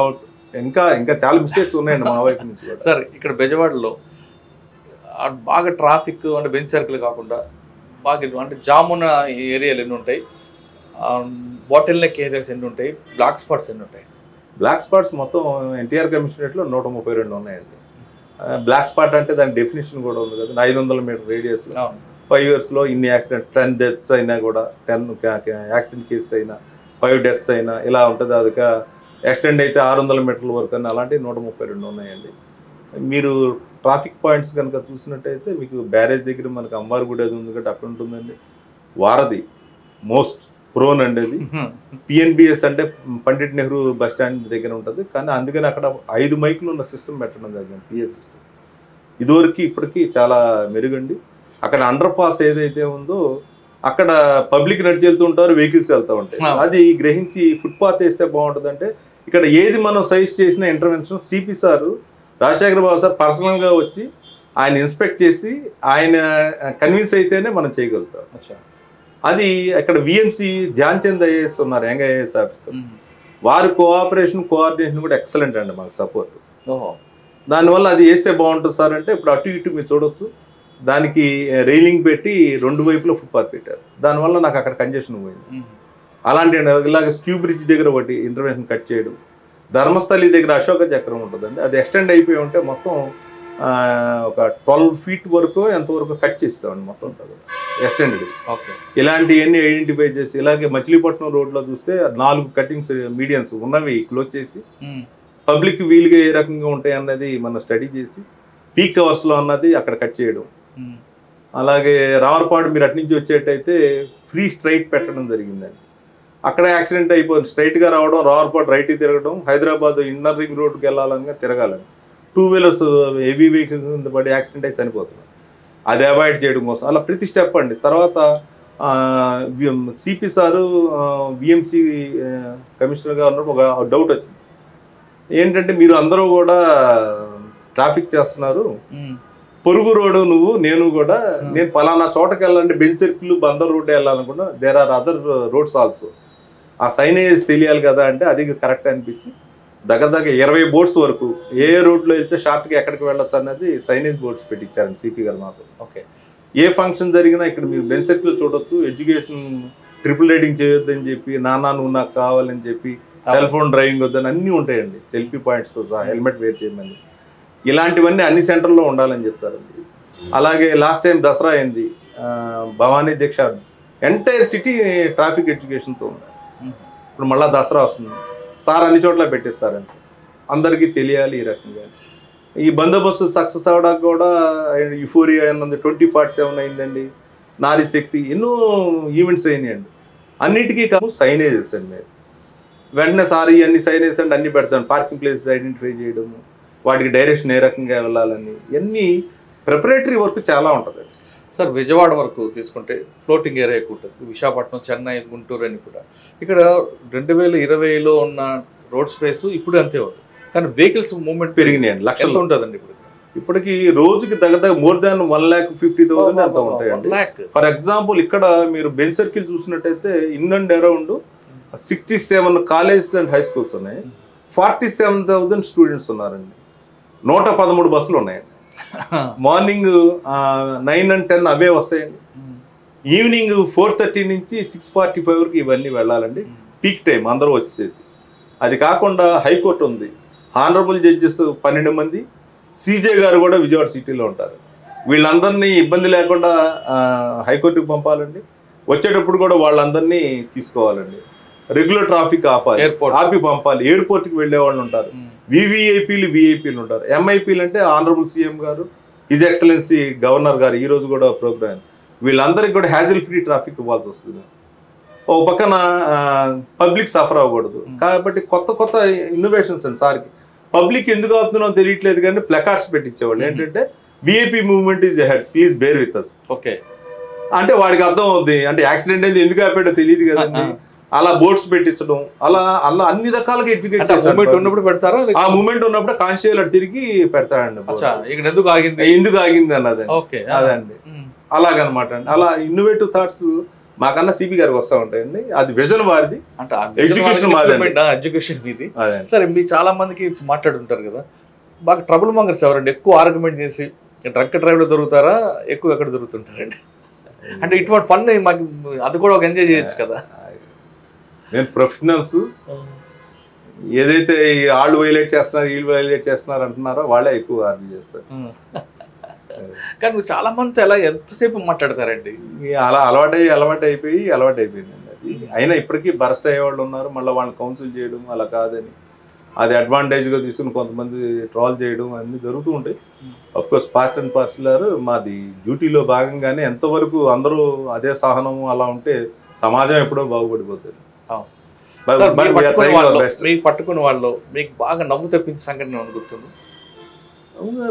[SPEAKER 7] ఇంకా చాలా మిస్టేక్స్ ఉన్నాయండి మా వైపు నుంచి కూడా.
[SPEAKER 2] సార్ ఇక్కడ బెజవాడలో బాగా ట్రాఫిక్ అంటే బెంచ్ సర్కిల్ కాకుండా బాగా అంటే జామ్ ఉన్న ఏరియాలు ఎన్ని ఉంటాయి, బాటిల్ నెక్ ఏరియాస్ ఎన్ని ఉంటాయి, బ్లాక్ స్పాట్స్ ఎన్ని ఉంటాయి?
[SPEAKER 7] బ్లాక్ స్పాట్స్ మొత్తం ఎన్టీఆర్ కమిషనరేట్లో 132 ఉన్నాయండి. బ్లాక్ స్పాట్ అంటే దాని డెఫినేషన్ కూడా ఉంది కదా, 500 మీటర్ రేడియస్లో 5 yearsలో ఇన్ని యాక్సిడెంట్ 10 deaths అయినా కూడా 10 యాక్సిడెంట్ కేసెస్ అయినా 5 deaths అయినా ఇలా ఉంటుంది. అదిక ఎక్స్టెండ్ అయితే 600 మీటర్ల వరకు అని అలాంటివి 132 ఉన్నాయండి. మీరు ట్రాఫిక్ పాయింట్స్ కనుక చూసినట్టయితే మీకు బ్యారేజ్ దగ్గర మనకు అమ్మారిగూడ అది ఉంది కాబట్టి అక్కడ ఉంటుందండి. వారధి మోస్ట్ ప్రోన్ అండి అది. పిఎన్బిఎస్ అంటే పండిట్ నెహ్రూ బస్ స్టాండ్ దగ్గర ఉంటుంది, కానీ అందుకని అక్కడ 5 మైకులు ఉన్న సిస్టమ్ పెట్టడం జరిగింది, పిఎస్ సిస్టమ్. ఇదివరకు ఇప్పటికీ చాలా మెరుగండి. అక్కడ అండర్ పాస్ ఏదైతే ఉందో అక్కడ పబ్లిక్ నడిచి వెళ్తూ ఉంటారు, వెహికల్స్ వెళ్తూ ఉంటాయి. అది గ్రహించి ఫుట్పాత్ వేస్తే బాగుంటుంది. అంటే ఇక్కడ ఏది మనం సజెస్ట్ చేసిన ఇంటర్వెన్షన్ సిపి సారు రాజశేఖర బాబు సార్ పర్సనల్గా వచ్చి ఆయన ఇన్స్పెక్ట్ చేసి ఆయన కన్విన్స్ అయితేనే మనం చేయగలుగుతాం. అది అక్కడ విఎంసి ధ్యాన్ చంద్ ఐఏఎస్ ఉన్నారు, యంగ్ ఐఏఎస్ ఆఫీసర్. వారి కోఆర్డినేషన్ కూడా ఎక్సలెంట్ అండి, మాకు సపోర్ట్. దానివల్ల అది వేస్తే బాగుంటుంది సార్ అంటే ఇప్పుడు అటు ఇటు మీరు చూడొచ్చు. దానికి రైలింగ్ పెట్టి 2 వైపులో ఫుట్పాత్ పెట్టారు. దానివల్ల నాకు అక్కడ కంజెషన్ పోయింది. అలాంటి ఇలాగ స్క్యూ బ్రిడ్జ్ దగ్గర ఒకటి ఇంటర్వెన్షన్ కట్ చేయడం, ధర్మస్థలి దగ్గర అశోక చక్రం ఉంటుందండి, అది ఎక్స్టెండ్ అయిపోయి ఉంటే మొత్తం ఒక 12 feet వరకు ఎంతవరకు కట్ చేస్తామండి మొత్తం ఎక్స్టెండెడ్. ఇలాంటివన్నీ ఐడెంటిఫై చేసి, ఇలాగే మచిలీపట్నం రోడ్లో చూస్తే 4 కటింగ్స్ మీడియన్స్ ఉన్నవి క్లోజ్ చేసి పబ్లిక్ వీలుగా ఏ రకంగా ఉంటాయి అన్నది మనం స్టడీ చేసి పీక్ అవర్స్లో అన్నది అక్కడ కట్ చేయడం. అలాగే రావర్పాడు మీరు అటు నుంచి వచ్చేటైతే ఫ్రీ స్ట్రైట్ పెట్టడం జరిగిందండి. అక్కడ యాక్సిడెంట్ అయిపోయింది. స్ట్రైట్గా రావడం, రావర్పాడు రైట్కి తిరగడం, హైదరాబాద్ ఇన్నర్ రింగ్ రోడ్కి వెళ్ళాలని తిరగాలని 2 wheelers హెవీ వెహికల్స్ పడి యాక్సిడెంట్ అయి చనిపోతున్నారు. అది అవాయిడ్ చేయడం కోసం అలా ప్రతి స్టెప్ అండి. తర్వాత సిపి సారు విఎంసి కమిషనర్గా ఉన్నప్పుడు ఒక డౌట్ వచ్చింది. ఏంటంటే మీరు అందరూ కూడా ట్రాఫిక్ చేస్తున్నారు, పొరుగు రోడ్డు నువ్వు నేను కూడా, నేను పలానా చోటకి వెళ్ళాలంటే బెంచ్ సర్కిల్ బందర్ రోడ్డు వెళ్ళాలనుకున్నా, there are other roads also, ఆ సైనేజ్ తెలియాలి కదా అంటే అది కరెక్ట్ అనిపించి దగ్గర 20 బోర్డ్స్ వరకు ఏ రోడ్లో వెళ్తే షార్ట్గా ఎక్కడికి వెళ్ళొచ్చు అన్నది సైనేజ్ బోర్డ్స్ పెట్టించారండి సిపి గారు మాతో. ఏ ఫంక్షన్ జరిగినా ఇక్కడ మీరు బెంచ్ సర్కిల్ చూడొచ్చు, ఎడ్యుకేషన్ ట్రిపుల్ రైడింగ్ చేయొద్దని చెప్పి, నానా నువ్వు నాకు కావాలని చెప్పి, సెల్ ఫోన్ డ్రైవింగ్ వద్దని అన్నీ ఉంటాయండి, సెల్ఫీ పాయింట్స్తో సహా, హెల్మెట్ వేర్ చేయమని, ఇలాంటివన్నీ అన్ని సెంటర్లో ఉండాలని చెప్తారండి. అలాగే లాస్ట్ టైం దసరా అయింది, భవానీ దీక్ష ఎంటైర్ సిటీ ట్రాఫిక్ ఎడ్యుకేషన్తో ఉంది. ఇప్పుడు మళ్ళీ దసరా వస్తుంది, సార్ అన్ని చోట్ల పెట్టిస్తారండి, అందరికీ తెలియాలి ఈ రకంగా. ఈ బందోబస్తు సక్సెస్ అవ్వడానికి కూడా యుఫోరియా అన్నది 2047 అయిందండి, నారీ శక్తి ఎన్నో ఈవెంట్స్ అయినాయండి. అన్నిటికీ కాదు సైనేజెస్ అండి. వెంటనే సార్ ఇవన్నీ సైనేజెస్ అంటే అన్నీ పెడతాను, పార్కింగ్ ప్లేసెస్ ఐడెంటిఫై చేయడము, వాటికి డైరెక్షన్ ఏ రకంగా వెళ్ళాలని, ఇవన్నీ ప్రిపరేటరీ వర్క్ చాలా ఉంటుంది.
[SPEAKER 2] సార్ విజయవాడ వరకు తీసుకుంటే ఫ్లోటింగ్ ఏరియా ఎక్కువ ఉంటుంది, విశాఖపట్నం, చెన్నై, గుంటూరు అని కూడా. ఇక్కడ 2020లో ఉన్న రోడ్ స్పేస్ ఇప్పుడు అంతే ఉంది, కానీ వెహికల్స్ మూవ్మెంట్
[SPEAKER 7] పెరిగినాయండి, లక్షలు
[SPEAKER 2] ఉంటుందండి.
[SPEAKER 7] ఇప్పటికి రోజుకి దగ్గర మోర్ దాన్ 1,50,000 అంత ఉంటాయండి. ఫర్ ఎగ్జాంపుల్ ఇక్కడ మీరు బెంచ్ సర్కిల్ చూసినట్టయితే in and around 67 colleges and high schools ఉన్నాయి, 47,000 స్టూడెంట్స్ ఉన్నారండి, 113 బస్సులు ఉన్నాయండి. మార్నింగ్ 9 and 10 అవే వస్తాయండి, ఈవినింగ్ 4:30 నుంచి 6:45 వరకు ఇవన్నీ వెళ్ళాలండి, పీక్ టైం అందరూ వచ్చేది. అది కాకుండా హైకోర్టు ఉంది, హానరబుల్ జడ్జెస్ 12 మంది, సీజే గారు కూడా విజయవాడ సిటీలో ఉంటారు. వీళ్ళందరినీ ఇబ్బంది లేకుండా హైకోర్టుకి పంపాలండి, వచ్చేటప్పుడు కూడా వాళ్ళందరినీ తీసుకోవాలండి, రెగ్యులర్ ట్రాఫిక్ ఆపి పంపాలి. ఎయిర్పోర్ట్కి వెళ్ళే వాళ్ళు ఉంటారు, వివిఐపీలు ఉంటారు, ఎంఐపీలు అంటే ఆనరబుల్ సీఎం గారు, హిజ్ ఎక్సలెన్సీ గవర్నర్ గారు ఈరోజు కూడా ప్రోగ్రామ్, వీళ్ళందరికీ కూడా హ్యాజిల్ ఫ్రీ ట్రాఫిక్ ఇవ్వాల్సి వస్తుంది. ఒక పక్కన పబ్లిక్ సఫర్ అవ్వకూడదు కాబట్టి కొత్త ఇన్నోవేషన్స్ అండి. సార్కి పబ్లిక్ ఎందుకు అవుతున్నామో తెలియట్లేదు కానీ ప్లకార్డ్స్ పెట్టించేవాళ్ళు, ఏంటంటే VIP movement is head, please bear with us.
[SPEAKER 2] Okay
[SPEAKER 7] అంటే వాడికి అర్థం అవుతుంది, అంటే యాక్సిడెంట్ అయితే ఎందుకు ఆపాడో తెలియదు కదండి, అలా బోర్డ్స్ పెట్టించడం, అలా అన్ని రకాలుగా ఎడ్యుకేట్
[SPEAKER 2] ఉన్నప్పుడు పెడతారా,
[SPEAKER 7] ఆ మూమెంట్ ఉన్నప్పుడు కాన్షియల్ అటు తిరిగి పెడతాడండి,
[SPEAKER 2] ఎందుకు ఆగింది
[SPEAKER 7] అన్నది అదండి. అలాగనమాట అండి. అలా ఇన్నోవేటివ్ థాట్స్ మాకన్నా సిపి గారికి వస్తూ ఉంటాయండి, అది విజన్ వారిది, ఎడ్యుకేషన్
[SPEAKER 2] ఎడ్యుకేషన్ మీది. సరే మీరు చాలా మందికి మాట్లాడుతుంటారు కదా, బాగా ట్రబుల్ మాంగర్స్ ఎవరండి ఎక్కువ ఆర్గ్యుమెంట్ చేసి డ్రంక్ డ్రైవ్లో దొరుకుతారా, ఎక్కువ ఎక్కడ దొరుకుతుంటారండి? అంటే ఇటువంటి ఫన్ మాకు అది కూడా ఒక ఎంజాయ్ చేయొచ్చు కదా.
[SPEAKER 7] నేను ప్రొఫెషనల్స్ ఏదైతే వాళ్ళు వైలేట్ చేస్తున్నారు వీళ్ళు వైలేట్ చేస్తున్నారు అంటున్నారో వాళ్ళే ఎక్కువ ఆర్గ్యూ చేస్తారు.
[SPEAKER 2] కానీ నువ్వు చాలా మందితో ఎలా ఎంతసేపు మాట్లాడతారండి?
[SPEAKER 7] అలా అలవాటు అయిపోయిందండి అది. అయినా ఇప్పటికీ బరస్ట్ అయ్యేవాళ్ళు ఉన్నారు, మళ్ళీ వాళ్ళని కౌన్సిల్ చేయడం అలా కాదని అది అడ్వాంటేజ్గా తీసుకుని కొంతమంది ట్రాల్ చేయడం అన్నీ జరుగుతూ ఉంటాయి. అఫ్కోర్స్ పార్ట్ అండ్ పార్సల్ మాది డ్యూటీలో భాగంగానే ఎంతవరకు అందరూ అదే సహనము అలా ఉంటే సమాజం ఎప్పుడో బాగుపడిపోతుంది.
[SPEAKER 2] మీకు పట్టుకున్న వాళ్ళు మీకు బాగా నవ్వు తెప్పించే సంఘటన గుర్తుంది?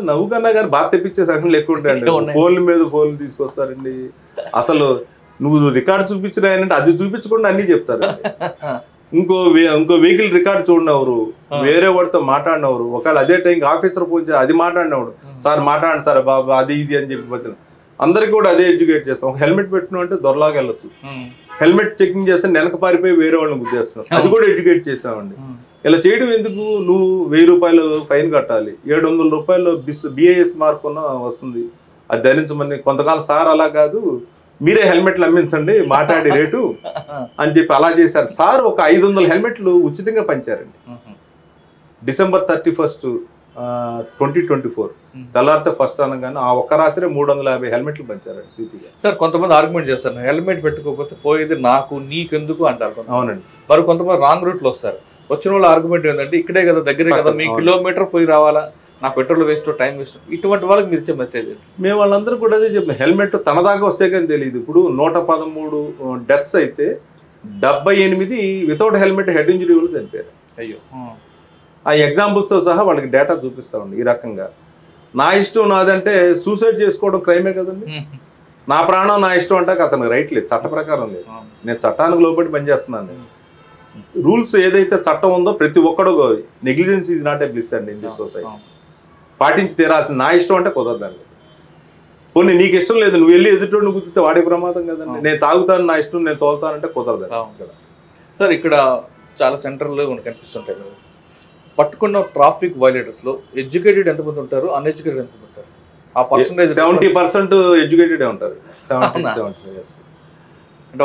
[SPEAKER 7] నవ్వు కన్నా కానీ బాగా తెప్పించే సంఘటనలు ఎక్కువ ఉంటాయండి. ఫోన్ల మీద ఫోన్లు తీసుకొస్తారండి, అసలు నువ్వు రికార్డు చూపించిన అంటే అది చూపించకుండా అన్నీ చెప్తారండి. ఇంకో వెహికల్ రికార్డు చూడనవరు, వేరే వాడితో మాట్లాడినవరు, ఒకవేళ అదే టైంకి ఆఫీసర్ ఫోన్ చేసి అది మాట్లాడినవాడు, సార్ మాట్లాడండి సార్ బాబా అది ఇది అని చెప్పి అందరికి కూడా అదే ఎడ్యుకేట్ చేస్తాం. ఒక హెల్మెట్ పెట్టిన అంటే దొరలాగా వెళ్ళొచ్చు, హెల్మెట్ చెకింగ్ చేస్తే వెనక పారిపోయి వేరే వాళ్ళని గుద్దేస్తున్నాం, అది కూడా ఎడ్యుకేట్ చేసామండి. ఇలా చేయడం ఎందుకు, నువ్వు 1000 రూపాయలు ఫైన్ కట్టాలి, 700 రూపాయలు బిఐఎస్ మార్క్ ఉన్న వస్తుంది, అది ధరించమని. కొంతకాలం సార్ అలా కాదు, మీరే హెల్మెట్లు అమ్మించండి మాట్లాడి రేటు అని చెప్పి అలా చేశారు. సార్ ఒక 500 హెల్మెట్లు ఉచితంగా పంచారండి. డిసెంబర్ 31, 2024 తెల్లారితే ఫస్ట్ అనగానే ఆ ఒక్క రాత్రి 350 హెల్మెట్లు పంచారండి సిటీగా.
[SPEAKER 2] సార్ కొంతమంది ఆర్గ్యుమెంట్ చేస్తారు, హెల్మెట్ పెట్టుకోకపోతే పోయేది నాకు నీకెందుకు అంటారు.
[SPEAKER 7] అవునండి.
[SPEAKER 2] మరి కొంతమంది రాంగ్ రూట్లో వస్తారు. వచ్చిన వాళ్ళ ఆర్గ్యుమెంట్ ఏంటంటే ఇక్కడే కదా, దగ్గరే కదా, మీ కిలోమీటర్ పోయి రావాలా, నా పెట్రోల్ వేస్ట్, టైం వేస్ట్. ఇటువంటి వాళ్ళకి మీరు ఇచ్చే మెసేజ్?
[SPEAKER 7] మేము వాళ్ళందరూ కూడా అదే చెప్పాం, హెల్మెట్ తన దాకా వస్తే కానీ తెలియదు. ఇప్పుడు 113 డెత్స్ అయితే 78 వితౌట్ హెల్మెట్ హెడ్ ఇంజరీ వాళ్ళు చనిపోయారు.
[SPEAKER 2] అయ్యో.
[SPEAKER 7] ఆ ఎగ్జాంపుల్స్తో సహా వాళ్ళకి డేటా చూపిస్తామండి. ఈ రకంగా నా ఇష్టం నాదంటే సూసైడ్ చేసుకోవడం క్రైమే కదండి. నా ప్రాణం నా ఇష్టం అంటే అతనికి రైట్ లేదు, చట్ట ప్రకారం లేదు. నేను చట్టానికి లోబడి పనిచేస్తున్నాను. రూల్స్ ఏదైతే చట్టం ఉందో ప్రతి ఒక్కడో, negligence is not a bliss అండి ఇన్ దిస్ సొసైటీ. పాటించి తీరాల్సింది. నా ఇష్టం అంటే కుదరదండి. పోనీ నీకు ఇష్టం లేదు, నువ్వు వెళ్ళి ఎదుటోడిని గుర్తితే వాడే ప్రమాదం కదండి. నేను తాగుతాను, నా ఇష్టం నేను తోలుతానంటే కుదరదండి.
[SPEAKER 2] సార్ ఇక్కడ చాలా సెంటర్లో కనిపిస్తుంటాయి, పట్టుకున్న ట్రాఫిక్ వైలేటర్స్లో ఎడ్యుకేటెడ్ ఎంతమంది ఉంటారు, అన్ఎడ్యుకేటెడ్ ఎంతమంది ఉంటారు? ఆ పర్సెంటేజ్
[SPEAKER 7] 70% ఎడ్యుకేటెడే ఉంటారు. 70.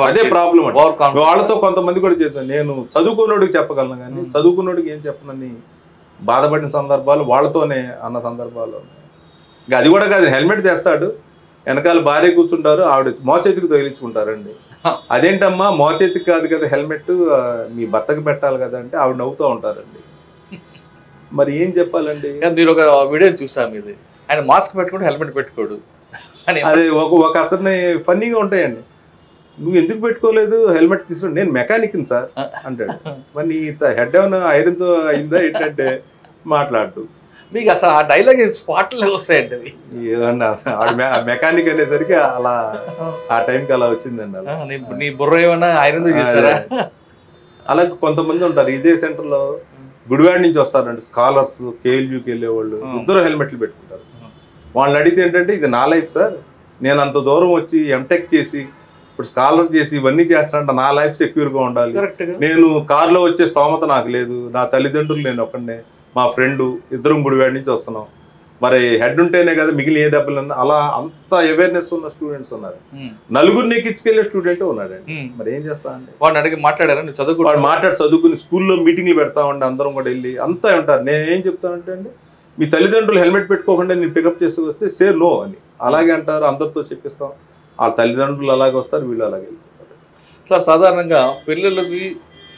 [SPEAKER 7] అదే ప్రాబ్లం అండి. వాళ్ళతో కొంతమంది కూడా చేస్తాను, నేను చదువుకున్నోడికి చెప్పగలను కానీ చదువుకున్నోడికి ఏం చెప్పనని బాధపడిన సందర్భాలు వాళ్ళతోనే అన్న సందర్భాలు ఉన్నాయి. ఇంకా అది కూడా కాదు, హెల్మెట్ తెస్తాడు, వెనకాల భార్య కూర్చుంటారు, ఆవిడ మోచేతికి తగిలించుకుంటారండి. అదేంటమ్మా మోచేతికి కాదు కదా హెల్మెట్, మీ భర్తకి పెట్టాలి కదా అంటే ఆవిడ నవ్వుతూ ఉంటారండి. మరి ఏం చెప్పాలండి?
[SPEAKER 2] మీరు ఒక వీడియో చూసాం, ఇది ఆయన మాస్క్ పెట్టుకుంటే హెల్మెట్ పెట్టుకోడు అని.
[SPEAKER 7] అదే ఒక అతన్ని ఫన్నీగా ఉంటాయండి, నువ్వు ఎందుకు పెట్టుకోలేదు హెల్మెట్ తీసుకుని, నేను మెకానిక్ని సార్ అంటాడు. మరి నీ హెడ్ ఏమైనా ఐరన్తో అయిందా ఏంటంటే మాట్లాడు.
[SPEAKER 2] మీకు అసలు ఆ డైలాగ్ స్పాట్లో వస్తాయండి అవి.
[SPEAKER 7] ఏదన్నా మెకానిక్ అనేసరికి అలా ఆ టైంకి అలా వచ్చిందండి. అలా
[SPEAKER 2] నీ బుర్ర ఏమన్నా ఐరన్తో చేస్తారా?
[SPEAKER 7] అలాగే కొంతమంది ఉంటారు ఇదే సెంటర్లో, గుడివాడ నుంచి వస్తారండి స్కాలర్స్, కేఎల్యూకి వెళ్ళేవాళ్ళు, ఇద్దరు హెల్మెట్లు పెట్టుకుంటారు. వాళ్ళని అడిగితే ఏంటంటే ఇది నా లైఫ్ సార్, నేను అంత దూరం వచ్చి ఎంటెక్ చేసి ఇప్పుడు స్కాలర్ చేసి ఇవన్నీ చేస్తానంటే నా లైఫ్ సెక్యూర్గా ఉండాలి. నేను కార్లో వచ్చే స్తోమత నాకు లేదు, నా తల్లిదండ్రులు నేను ఒక్కడే, మా ఫ్రెండు ఇద్దరం గుడివాడ నుంచి వస్తున్నాం, మరి హెడ్ ఉంటేనే కదా మిగిలిన ఏ దెబ్బలు. అలా అంత అవేర్నెస్ ఉన్న స్టూడెంట్స్ ఉన్నారు. నలుగురిని ఎక్కించుకెళ్ళే స్టూడెంట్ ఉన్నాడండి. మరి ఏం చేస్తా అండి?
[SPEAKER 2] వాడిని అడిగి మాట్లాడారా?
[SPEAKER 7] వాడు చదువుకుని స్కూల్లో మీటింగ్లు పెడతామండి, అందరం కూడా వెళ్ళి అంతా ఉంటారు. నేను ఏం చెప్తానంటే అండి, మీ తల్లిదండ్రులు హెల్మెట్ పెట్టుకోకుండా నేను పికప్ చేసుకొస్తే సే నో అని అలాగే అంటారు. అందరితో చెప్పిస్తాం, వాళ్ళ తల్లిదండ్రులు అలాగే వస్తారు, వీళ్ళు అలాగే వెళ్ళిపోతారు.
[SPEAKER 2] సార్ సాధారణంగా పిల్లలకి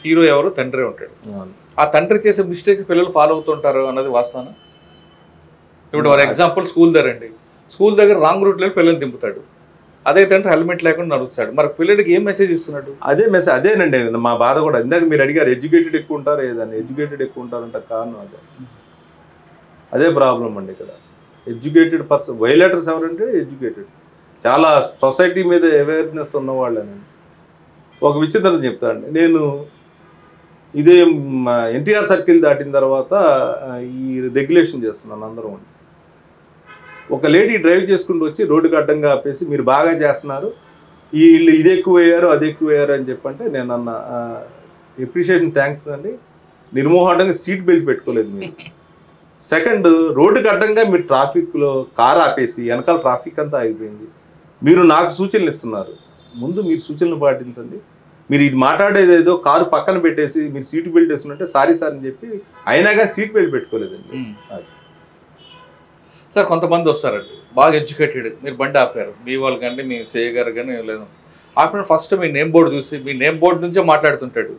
[SPEAKER 2] హీరో ఎవరు? తండ్రి ఉంటాడు. ఆ తండ్రి చేసే మిస్టేక్స్ పిల్లలు ఫాలో అవుతుంటారు అన్నది వాస్తవం. ఇప్పుడు ఫర్ ఎగ్జాంపుల్ స్కూల్ దగ్గర అండి, స్కూల్ దగ్గర రాంగ్ రూట్లో పిల్లల్ని దింపుతాడు, అదే తండ్రి హెల్మెట్ లేకుండా నడుస్తాడు. మరి పిల్లలకి ఏం మెసేజ్ ఇస్తున్నాడు?
[SPEAKER 7] అదే మెసేజ్. అదేనండి మా బాధ కూడా. ఇందాక మీరు అడిగారు ఎడ్యుకేటెడ్ ఎక్కువ ఉంటారు ఏదన్నా, ఎడ్యుకేటెడ్ ఎక్కువ ఉంటారంట కారణం అదే ప్రాబ్లం అండి ఇక్కడ. ఎడ్యుకేటెడ్ పర్సన్ వైలేటర్స్ ఎవరంటే ఎడ్యుకేటెడ్, చాలా సొసైటీ మీద అవేర్నెస్ ఉన్నవాళ్ళేనండి. ఒక విచిత్రత చెప్తానండి, నేను ఇదే ఎన్టీఆర్ సర్కిల్ దాటిన తర్వాత ఈ రెగ్యులేషన్ చేస్తున్నాను అందరం. ఒక లేడీ డ్రైవ్ చేసుకుంటూ వచ్చి రోడ్డుకి అడ్డంగా ఆపేసి మీరు బాగా చేస్తున్నారు, వీళ్ళు ఇది ఎక్కువయ్యారు అది ఎక్కువయ్యారు అని చెప్పంటే నేను అన్న ఎప్రిషియేషన్ థ్యాంక్స్ అండి, నిర్మోహంగా సీట్ బెల్ట్ పెట్టుకోలేదు మీరు. సెకండ్, రోడ్డుకి అడ్డంగా మీరు ట్రాఫిక్లో కార్ ఆపేసి వెనకాల ట్రాఫిక్ అంతా ఆగిపోయింది, మీరు నాకు సూచనలు ఇస్తున్నారు, ముందు మీరు సూచనలు పాటించండి. మీరు ఇది మాట్లాడేది ఏదో కారు పక్కన పెట్టేసి మీరు సీట్ బెల్ట్ వేసుకుంటే సారీ సార్ అని చెప్పి అయినా కానీ సీట్ బెల్ట్ పెట్టుకోలేదండి.
[SPEAKER 2] సార్ కొంతమంది వస్తారండి బాగా ఎడ్యుకేటెడ్, మీరు బండి ఆపారు, మీ వాళ్ళు కానీ మీ సేయ గారు కానీ లేదు ఆపిన ఫస్ట్ మీ నేమ్ బోర్డు చూసి మీ నేమ్ బోర్డు నుంచే మాట్లాడుతుంటాడు,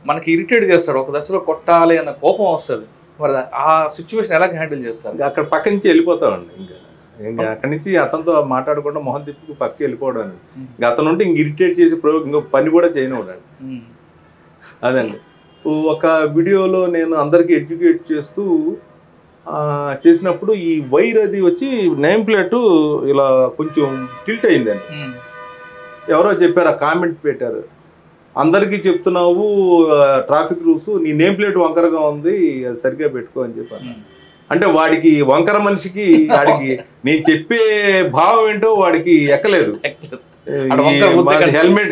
[SPEAKER 2] మనకి ఇరిటేట్ చేస్తాడు, ఒక దశలో కొట్టాలి అన్న కోపం వస్తుంది. మరి ఆ సిచ్యువేషన్ ఎలా హ్యాండిల్ చేస్తారు?
[SPEAKER 7] అక్కడ పక్క నుంచి వెళ్ళిపోతామండి. ఇంకా అక్కడి నుంచి అతనితో మాట్లాడకుండా మొహం తిప్పి పక్కకి వెళ్ళిపోవడం అండి. ఇంకా అతను ఉంటే ఇంక ఇరిటేట్ చేసి ఇంకో పని కూడా చేయనివ్వడండి. అదండి ఒక వీడియోలో నేను అందరికీ ఎడ్యుకేట్ చేస్తూ చేసినప్పుడు ఈ వైర్ అది వచ్చి నేమ్ ప్లేటు ఇలా కొంచెం టిల్ట్ అయిందండి. ఎవరో చెప్పారు, ఆ కామెంట్ పెట్టారు, అందరికీ చెప్తున్నావు ట్రాఫిక్ రూల్స్, నీ నేమ్ ప్లేట్ వంకరగా ఉంది అది సరిగ్గా పెట్టుకో అని చెప్పాను. అంటే వాడికి వంకర మనిషికి వాడికి నేను చెప్పే భావం ఏంటో వాడికి ఎక్కలేదు.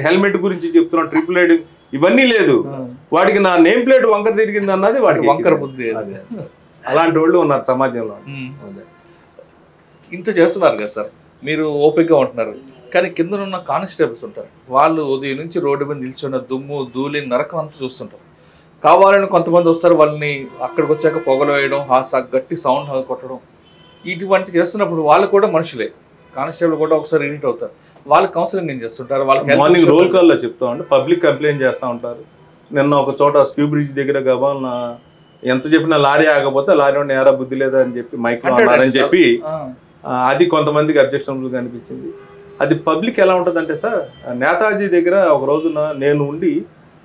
[SPEAKER 7] హెల్మెట్ గురించి చెప్తున్నా, ట్రిపుల్ రైడింగ్ ఇవన్నీ లేదు, వాడికి నా నేమ్ ప్లేట్ వంకర తిరిగింది అన్నది వాడికి వంకర బుద్ధి. అలాంటి వాళ్ళు ఉన్నారు సమాజంలో.
[SPEAKER 2] ఇంత చేస్తున్నారు కదా సార్, మీరు ఓపికగా ఉంటున్నారు, కానీ కింద ఉన్న కానిస్టేబుల్స్ ఉంటారు, వాళ్ళు ఉదయం నుంచి రోడ్డు మీద నిల్చున్న దుమ్ము ధూళి నరకం అంతా చూస్తుంటారు. కావాలని కొంతమంది వస్తారు, వాళ్ళని అక్కడికి వచ్చాక పొగలు వేయడం, గట్టి సౌండ్ కొట్టడం, ఇటువంటి చేస్తున్నప్పుడు వాళ్ళు కూడా మనుషులే. కానిస్టేబుల్ కూడా ఒకసారి ఇరిటేట్ అవుతారు, వాళ్ళకి కౌన్సిలింగ్ ఏం చేస్తుంటారు, వాళ్ళకి
[SPEAKER 7] మార్నింగ్ రోల్ కాల్లో చెప్తామండి, పబ్లిక్ కంప్లైంట్ చేస్తూ ఉంటారు. నిన్న ఒక చోట స్క్యూ బ్రిడ్జ్ దగ్గర గబాలన ఎంత చెప్పినా లారీ ఆగకపోతే లారీ వాడిని ఏరా బుద్ధి లేదా అని చెప్పి మైక్లో అన్నారని చెప్పి అది కొంతమందికి అబ్జెక్షనబుల్గా అనిపించింది. అది పబ్లిక్ ఎలా ఉంటుందంటే సార్, నేతాజీ దగ్గర ఒక రోజున నేను ఉండి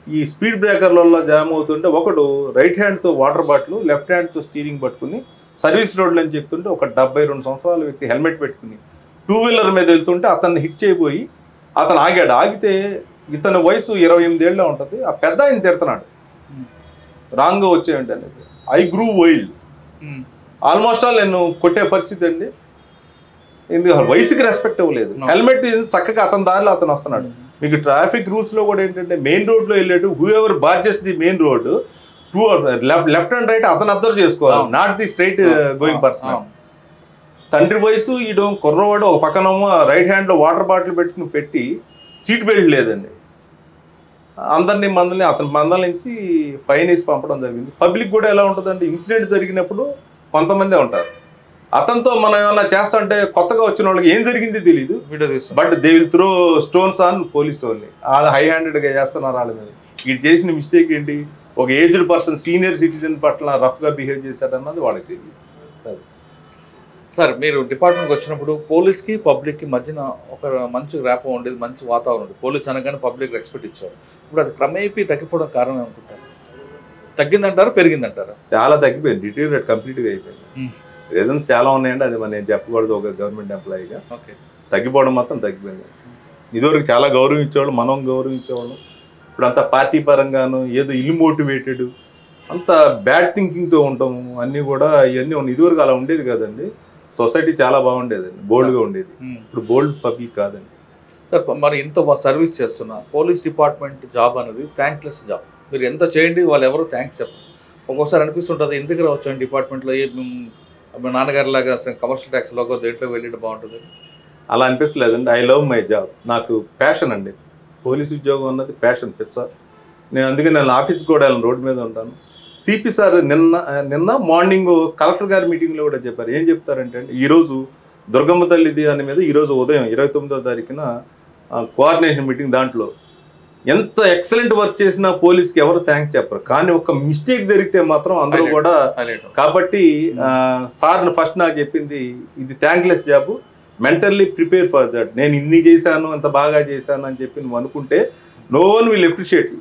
[SPEAKER 7] ఈ స్పీడ్ బ్రేకర్లలో జామ్ అవుతుంటే ఒకడు రైట్ హ్యాండ్తో వాటర్ బాటిల్, లెఫ్ట్ హ్యాండ్తో స్టీరింగ్ పట్టుకుని సర్వీస్ రోడ్లు అని చెప్తుంటే ఒక 72 సంవత్సరాల వ్యక్తి హెల్మెట్ పెట్టుకుని 2 వీలర్ మీద వెళ్తుంటే అతన్ని హిట్ చేయబోయి అతను ఆగాడు. ఆగితే ఇతని వయసు 28 ఏళ్ళ ఉంటుంది. ఆ పెద్ద ఆయన తిడుతున్నాడు, రాంగ్గా వచ్చేయండి అనేది. I grew wild, almost all నేను కొట్టే పరిస్థితి అండి. ఎందుకు వయసుకి రెస్పెక్ట్ ఇవ్వలేదు. హెల్మెట్ చక్కగా అతని దారిలో అతను వస్తున్నాడు. మీకు ట్రాఫిక్ రూల్స్లో కూడా ఏంటంటే మెయిన్ రోడ్లో వెళ్ళేటు whoever barges the main road left and right అతను అబ్జర్వ్ చేసుకోవాలి, not the straight going person. తండ్రి వయసు ఈడు కుర్రవాడు ఒక పక్కనేమో రైట్ హ్యాండ్లో వాటర్ బాటిల్ పెట్టి సీట్ బెల్ట్ లేదండి. అందరినీ అతని మందలించి ఫైన్ వేసి పంపడం జరిగింది. పబ్లిక్ కూడా ఎలా ఉంటుందంటే ఇన్సిడెంట్ జరిగినప్పుడు కొంతమందే ఉంటారు, అతనితో మనం ఏమన్నా చేస్తుంటే కొత్తగా వచ్చిన వాళ్ళకి ఏం జరిగింది తెలియదు, but they will throw stones on police వాళ్ళని. వాళ్ళు హై హ్యాండెడ్గా చేస్తున్నారు వాళ్ళ మీద. వీడు చేసిన మిస్టేక్ ఏంటి, ఒక ఏజ్డ్ పర్సన్ సీనియర్ సిటిజన్ పట్ల రఫ్గా బిహేవ్ చేశారన్నది వాళ్ళకి తెలియదు.
[SPEAKER 2] సార్, మీరు డిపార్ట్మెంట్కి వచ్చినప్పుడు పోలీస్కి పబ్లిక్కి మధ్యన ఒక మంచి ర్యాపో ఉండేది, మంచి వాతావరణం ఉండేది. పోలీస్ అనగానే పబ్లిక్ రెస్పెక్ట్ ఇచ్చారు. ఇప్పుడు అది క్రమేపీ తగ్గిపోవడం కారణం అనుకుంటారు. తగ్గిందంటారా పెరిగిందంటారా?
[SPEAKER 7] చాలా తగ్గిపోయింది, డిటీరియరేట్ కంప్లీట్గా అయిపోయింది. రీజన్స్ చాలా ఉన్నాయండి, అది మనం చెప్పకూడదు. ఒక గవర్నమెంట్ ఎంప్లాయీగా తగ్గిపోవడం మాత్రం తగ్గిపోయింది. ఇదివరకు చాలా గౌరవించేవాళ్ళు, మనం గౌరవించేవాళ్ళం. ఇప్పుడు అంతా పార్టీ పరంగాను ఏదో ఇల్ మోటివేటెడ్, అంత బ్యాడ్ థింకింగ్తో ఉంటాము అన్నీ కూడా. ఇవన్నీ ఇదివరకు అలా ఉండేది కదండి. సొసైటీ చాలా బాగుండేదండి, బోల్డ్గా ఉండేది. ఇప్పుడు బోల్డ్ పబ్లిక్ కాదండి.
[SPEAKER 2] సార్, మరి ఇంత సర్వీస్ చేస్తున్నా పోలీస్ డిపార్ట్మెంట్ జాబ్ అనేది థ్యాంక్లెస్ జాబ్. మీరు ఎంత చేయండి వాళ్ళు ఎవరు థ్యాంక్స్ చెప్పరు. ఒక్కోసారి అనిపిస్తుంటుంది ఎందుకు రావచ్చు డిపార్ట్మెంట్లో, నాన్నగారి లాగా కమర్షియల్ ట్యాక్స్లోకి దేంట్లో వెళ్ళి బాగుంటుంది.
[SPEAKER 7] అలా అనిపించలేదండి. ఐ లవ్ మై జాబ్, నాకు ప్యాషన్ అండి. పోలీస్ ఉద్యోగం అన్నది ప్యాషన్, పిచ్చ. నేను అందుకే నేను ఆఫీస్కి కూడా వెళ్ళను, రోడ్డు మీద ఉంటాను. సిపి సార్ నిన్న మార్నింగ్ కలెక్టర్ గారి మీటింగ్లో కూడా చెప్పారు. ఏం చెప్తారంటే ఈరోజు దుర్గమ్మ తల్లిది దాని మీద ఈరోజు ఉదయం 29వ తారీఖున కోఆర్డినేషన్ మీటింగ్, దాంట్లో ఎంత ఎక్సలెంట్ వర్క్ చేసినా పోలీస్కి ఎవరు థ్యాంక్స్ చెప్పరు, కానీ ఒక మిస్టేక్ జరిగితే మాత్రం అందరూ కూడా. కాబట్టి సార్ ఫస్ట్ నాకు చెప్పింది ఇది thankless job, mentally prepare for that. నేను ఇన్ని చేశాను, అంత బాగా చేశాను అని చెప్పి నువ్వు అనుకుంటే no one will appreciate you.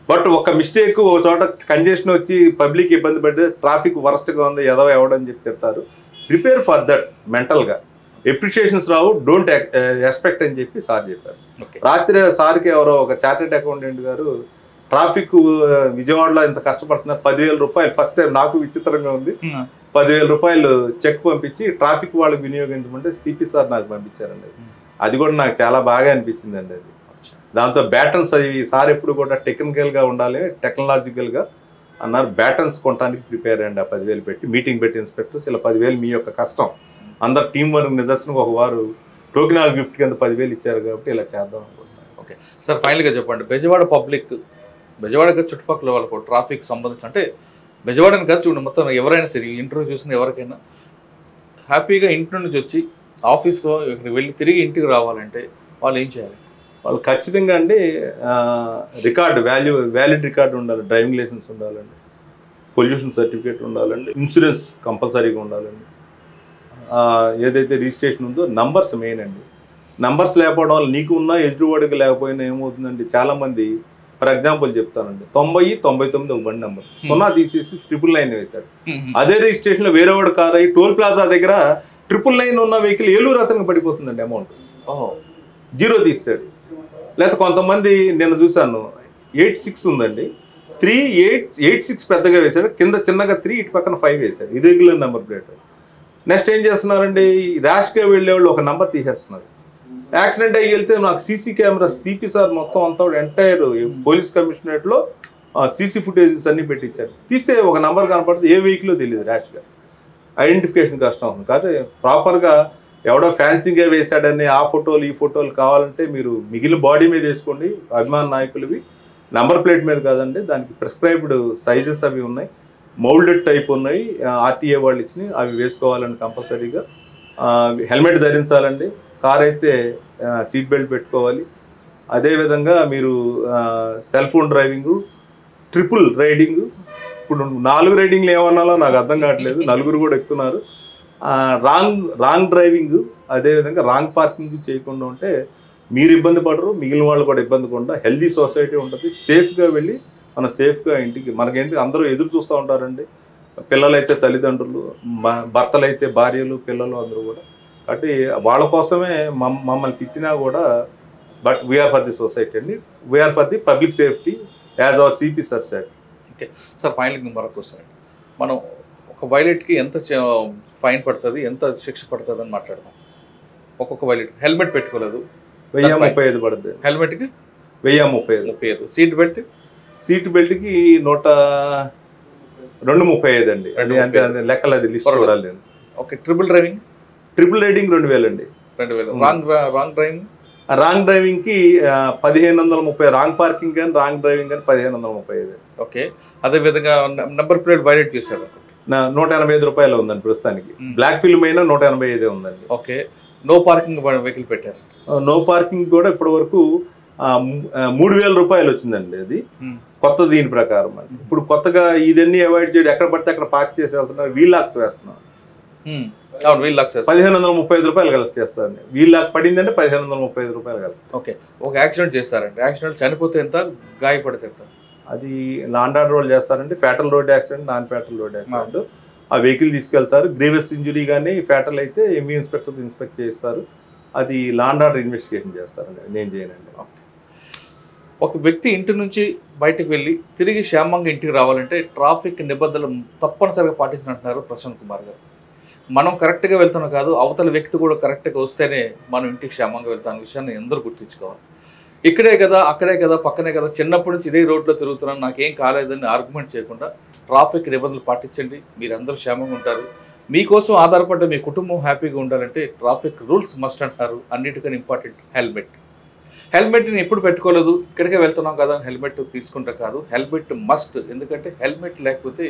[SPEAKER 7] But ఒక మిస్టేక్, ఒక చోట కంజెషన్ వచ్చి పబ్లిక్ ఇబ్బంది పడితే ట్రాఫిక్ వరస్ట్గా ఉంది ఎవడని చెప్పి తిడతారు. ప్రిపేర్ ఫర్ దట్ మెంటల్గా. ఎప్రిషియేషన్స్ రావు, డోంట్ ఎక్స్పెక్ట్ అని చెప్పి సార్ చెప్పారు. రాత్రి సార్కి ఎవరో ఒక చార్టెడ్ అకౌంటెంట్ గారు ట్రాఫిక్ విజయవాడలో ఇంత కష్టపడుతున్నారు, 10,000 రూపాయలు ఫస్ట్ టైం నాకు విచిత్రంగా ఉంది, 10,000 రూపాయలు చెక్ పంపించి ట్రాఫిక్ వాళ్ళకి వినియోగించమంటే సిపి సార్ నాకు పంపించారండి. అది కూడా నాకు చాలా బాగా అనిపించిందండి. అది దాంతో బ్యాటన్స్ అవి సార్ ఎప్పుడు కూడా టెక్నికల్గా ఉండాలి, టెక్నాలజికల్గా అన్నారు. బ్యాటన్స్ కొనడానికి ప్రిపేర్ అయ్యండి. ఆ 10,000 పెట్టి మీటింగ్ పెట్టి ఇన్స్పెక్టర్స్ ఇలా 10,000 మీ యొక్క కష్టం, అందరు టీం వర్క్ నిదర్శనం. ఒక వారు టోకెనాల్ గిఫ్ట్ కింద 10,000 ఇచ్చారు కాబట్టి ఇలా చేద్దాం అనుకుంటున్నాను.
[SPEAKER 2] ఓకే సార్, ఫైనల్గా చెప్పండి, బెజవాడ పబ్లిక్, బెజవాడ చుట్టుపక్కల వాళ్ళకు ట్రాఫిక్ సంబంధించి, అంటే బెజవాడని కాదు చూడండి, మొత్తం ఎవరైనా సరే ఇంటర్వ్యూ చూసిన ఎవరికైనా హ్యాపీగా ఇంటి నుంచి వచ్చి ఆఫీస్లో ఇక్కడికి వెళ్ళి తిరిగి ఇంటికి రావాలంటే వాళ్ళు ఏం చేయాలి?
[SPEAKER 7] వాళ్ళు ఖచ్చితంగా అండి రికార్డు వ్యాలిడ్ రికార్డు ఉండాలి, డ్రైవింగ్ లైసెన్స్ ఉండాలండి, పొల్యూషన్ సర్టిఫికేట్ ఉండాలండి, ఇన్సూరెన్స్ కంపల్సరీగా ఉండాలండి, ఏదైతే రిజిస్ట్రేషన్ ఉందో నంబర్స్ మెయిన్ అండి. నంబర్స్ లేకపోవడం వల్ల నీకు ఉన్నా ఎదురువాడికి లేకపోయినా ఏమవుతుందండి, చాలామంది ఫర్ ఎగ్జాంపుల్ చెప్తానండి, 90-99 ఒక బండి నెంబర్ 0 తీసేసి 999 వేశాడు. అదే రిజిస్ట్రేషన్లో వేరేవాడు కార్ అయ్యి టోల్ ప్లాజా దగ్గర 999 ఉన్న వెహికల్ ఏలూరు అతనికి పడిపోతుందండి, అమౌంట్ 0 తీసాడు. లేకపోతే కొంతమంది నేను చూశాను 86 ఉందండి, 3886 పెద్దగా వేశాడు, కింద చిన్నగా 3 ఇటు పక్కన 5 వేశాడు, ఇర్రెగ్యులర్ నెంబర్ ప్లేట్. నెక్స్ట్ ఏం చేస్తున్నారండి, ర్యాష్గా వెళ్ళేవాళ్ళు ఒక నెంబర్ తీసేస్తున్నారు. యాక్సిడెంట్ అయ్యి వెళ్తే నాకు సీసీ కెమెరా సిపి సార్ మొత్తం అంతా ఎంటైర్ పోలీస్ కమిషనరేట్లో సీసీ ఫుటేజెస్ అన్నీ పెట్టించారు. తీస్తే ఒక నెంబర్ కనపడుతుంది, ఏ వెహికల్లో తెలియదు, ర్యాష్గా ఐడెంటిఫికేషన్ కష్టం అవుతుంది. కాబట్టి ప్రాపర్గా ఎవడో ఫ్యాన్సీగా వేశాడని ఆ ఫోటోలు ఈ ఫోటోలు కావాలంటే మీరు మిగిలిన బాడీ మీద వేసుకోండి, అభిమాన నాయకులవి. నంబర్ ప్లేట్ మీద కాదండి, దానికి ప్రిస్క్రైబ్డ్ సైజెస్ అవి ఉన్నాయి, మౌల్డెడ్ టైప్ ఉన్నాయి, ఆర్టీఏ వాళ్ళు ఇచ్చినాయి, అవి వేసుకోవాలండి కంపల్సరీగా. హెల్మెట్ ధరించాలండి, కార్ అయితే సీట్ బెల్ట్ పెట్టుకోవాలి. అదేవిధంగా మీరు cell phone driving, triple riding, ఇప్పుడు 4 రైడింగ్లు ఏమన్నాలో నాకు అర్థం కావట్లేదు, 4 కూడా ఎక్కుతున్నారు. రాంగ్ డ్రైవింగ్, అదేవిధంగా రాంగ్ పార్కింగ్ చేయకుండా ఉంటే మీరు ఇబ్బంది పడరు, మిగిలిన వాళ్ళు కూడా ఇబ్బంది పడకుండా హెల్దీ సొసైటీ ఉంటుంది. సేఫ్గా వెళ్ళి మనం సేఫ్గా ఇంటికి, మనకేంటి అందరూ ఎదురు చూస్తూ ఉంటారండి, పిల్లలైతే తల్లిదండ్రులు, భర్తలైతే భార్యలు, పిల్లలు అందరూ కూడా. కాబట్టి వాళ్ళ కోసమే మమ్మల్ని తిట్టినా కూడా, but we're for the society అండి, we're for the public safety as our CP sir said.
[SPEAKER 2] Okay sir, ఫైనల్కి మరొక క్వశ్చన్. మనం ఒక వైలెట్కి ఎంత ఫైన్ పడుతుంది, ఎంత శిక్ష పడుతుంది అని మాట్లాడతాం. ఒక్కొక్క వైలెట్ హెల్మెట్ పెట్టుకోలేదు
[SPEAKER 7] 1035 పడుతుంది,
[SPEAKER 2] హెల్మెట్కి
[SPEAKER 7] 1035.
[SPEAKER 2] సీట్ బెల్ట్,
[SPEAKER 7] సీట్ బెల్ట్కి 235 అండి. అంటే లెక్కలు అది లిస్ట్ చూడాలి.
[SPEAKER 2] Okay, triple driving,
[SPEAKER 7] triple riding 2000 అండి.
[SPEAKER 2] 2000. రాంగ్ డ్రైవింగ్,
[SPEAKER 7] రాంగ్ డ్రైవింగ్కి 1530, రాంగ్ పార్కింగ్ కానీ రాంగ్ డ్రైవింగ్ కానీ 1535.
[SPEAKER 2] ఓకే, అదేవిధంగా నెంబర్ ప్లేట్ వైలేట్ చేశారు
[SPEAKER 7] 185 రూపాయలు ఉందండి ప్రస్తుతానికి. బ్లాక్ ఫిల్మ్ అయినా 185 ఉందండి.
[SPEAKER 2] ఓకే, నో పార్కింగ్ వెహికల్ పెట్టారు.
[SPEAKER 7] నో పార్కింగ్ కూడా ఇప్పటి వరకు 3000 రూపాయలు వచ్చిందండి. అది కొత్త దీని ప్రకారం అండి. ఇప్పుడు కొత్తగా ఇదన్నీ అవాయిడ్ చేయడం, ఎక్కడ పడితే అక్కడ పార్క్ చేసి వెళ్తున్నారు, వీలాక్స్ వేస్తున్నారు. 1535 రూపాయలు కలెక్ట్ చేస్తారండి. వీలాక్ పడిందంటే 1535 రూపాయలు కలెక్ట్.
[SPEAKER 2] ఓకే, ఒక యాక్సిడెంట్ చేస్తారండి, యాక్సిడెంట్ చనిపోతే ఎంత, గాయపడితే ఎంత?
[SPEAKER 7] అది లాండ్ ఆర్డర్ రోల్ చేస్తారంటే fatal road accident, non fatal road accident, ఆ వెహికల్ తీసుకెళ్తారు. గ్రీవస్ ఇంజురీ కానీ ఫ్యాటల్ అయితే ఎంఈ ఇన్స్పెక్టర్ ఇన్స్పెక్ట్ చేస్తారు. అది లాండ్ ఆర్డర్ ఇన్వెస్టిగేషన్ చేస్తారండి, నేను చేయనండి.
[SPEAKER 2] ఒక వ్యక్తి ఇంటి నుంచి బయటకు వెళ్ళి తిరిగి క్షేమంగా ఇంటికి రావాలంటే ట్రాఫిక్ నిబంధనలు తప్పనిసరిగా పాటించినట్టున్నారు ప్రశాంత్ కుమార్ గారు. మనం కరెక్ట్గా వెళ్తున్నాం కాదు, అవతల వ్యక్తి కూడా కరెక్ట్గా వస్తేనే మనం ఇంటికి క్షేమంగా వెళ్తాం విషయాన్ని అందరూ గుర్తుంచుకోవాలి. ఇక్కడే కదా, అక్కడే కదా, పక్కనే కదా, చిన్నప్పటి నుంచి ఇదే రోడ్లో తిరుగుతున్నాను, నాకేం కాలేదని ఆర్గ్యుమెంట్ చేయకుండా ట్రాఫిక్ నిబంధనలు పాటించండి, మీరందరూ క్షేమంగా ఉంటారు. మీకోసం ఆధారపడ్డ మీ కుటుంబం హ్యాపీగా ఉండాలంటే ట్రాఫిక్ రూల్స్ మస్ట్ అంటారు. అన్నిటికన్నా ఇంపార్టెంట్ హెల్మెట్. హెల్మెట్ని ఎప్పుడు పెట్టుకోలేదు, ఇక్కడికే వెళ్తున్నాం కదా హెల్మెట్ తీసుకుంటా కాదు, హెల్మెట్ మస్ట్. ఎందుకంటే హెల్మెట్ లేకపోతే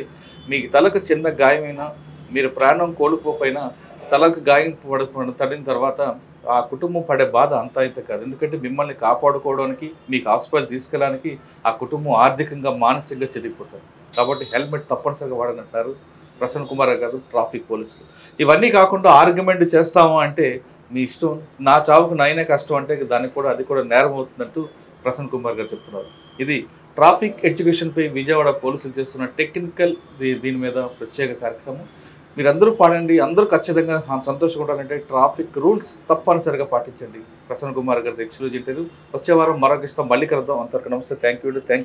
[SPEAKER 2] మీకు తలకు చిన్న గాయమైనా, మీరు ప్రాణం కోల్పోయినా, తలకు గాయం తడిన తర్వాత ఆ కుటుంబం పడే బాధ అంతా అయితే కాదు. ఎందుకంటే మిమ్మల్ని కాపాడుకోవడానికి, మీకు హాస్పిటల్ తీసుకెళ్ళడానికి ఆ కుటుంబం ఆర్థికంగా, మానసికంగా చెదిరిపోతారు. కాబట్టి హెల్మెట్ తప్పనిసరిగా వాడనంటారు ప్రసన్న కుమార్ గారు, ట్రాఫిక్ పోలీసులు. ఇవన్నీ కాకుండా ఆర్గ్యుమెంట్ చేస్తాము అంటే మీ ఇష్టం, నా చావుకు నైనే కష్టం అంటే దానికి కూడా అది కూడా నేరం అవుతుందంటూ ప్రసన్న కుమార్ గారు చెప్తున్నారు. ఇది ట్రాఫిక్ ఎడ్యుకేషన్పై విజయవాడ పోలీసులు చేస్తున్న టెక్నికల్ దీని మీద ప్రత్యేక కార్యక్రమం. మీరందరూ పాడండి, అందరూ ఖచ్చితంగా సంతోషంగా ఉండాలంటే ట్రాఫిక్ రూల్స్ తప్పనిసరిగా పాటించండి. ప్రసన్న కుమార్ గారి ఎక్స్క్లూజివ్ ఇంటర్వ్యూ వచ్చే వారం మరొక ఇష్టం మళ్ళీ కలుద్దాం. అంతవరకు నమస్తే. Thank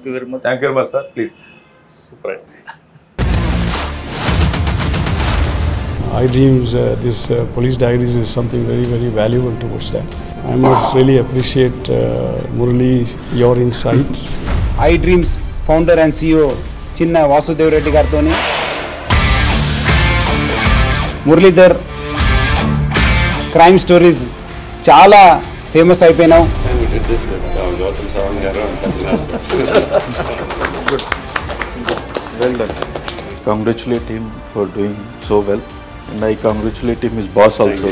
[SPEAKER 2] you very much.
[SPEAKER 7] Thank you very much sir. Please.
[SPEAKER 2] Super.
[SPEAKER 9] iDreams, this police diaries is something very, very valuable towards that. I must really appreciate Murali, your insights.
[SPEAKER 10] iDreams founder and CEO Chinna Vasudev Reddy gartoni Muralidhar crime stories చాలా famous అయిపోయినావు.
[SPEAKER 11] Well done. Congratulate him for doing so well. And I congratulate him, his boss also.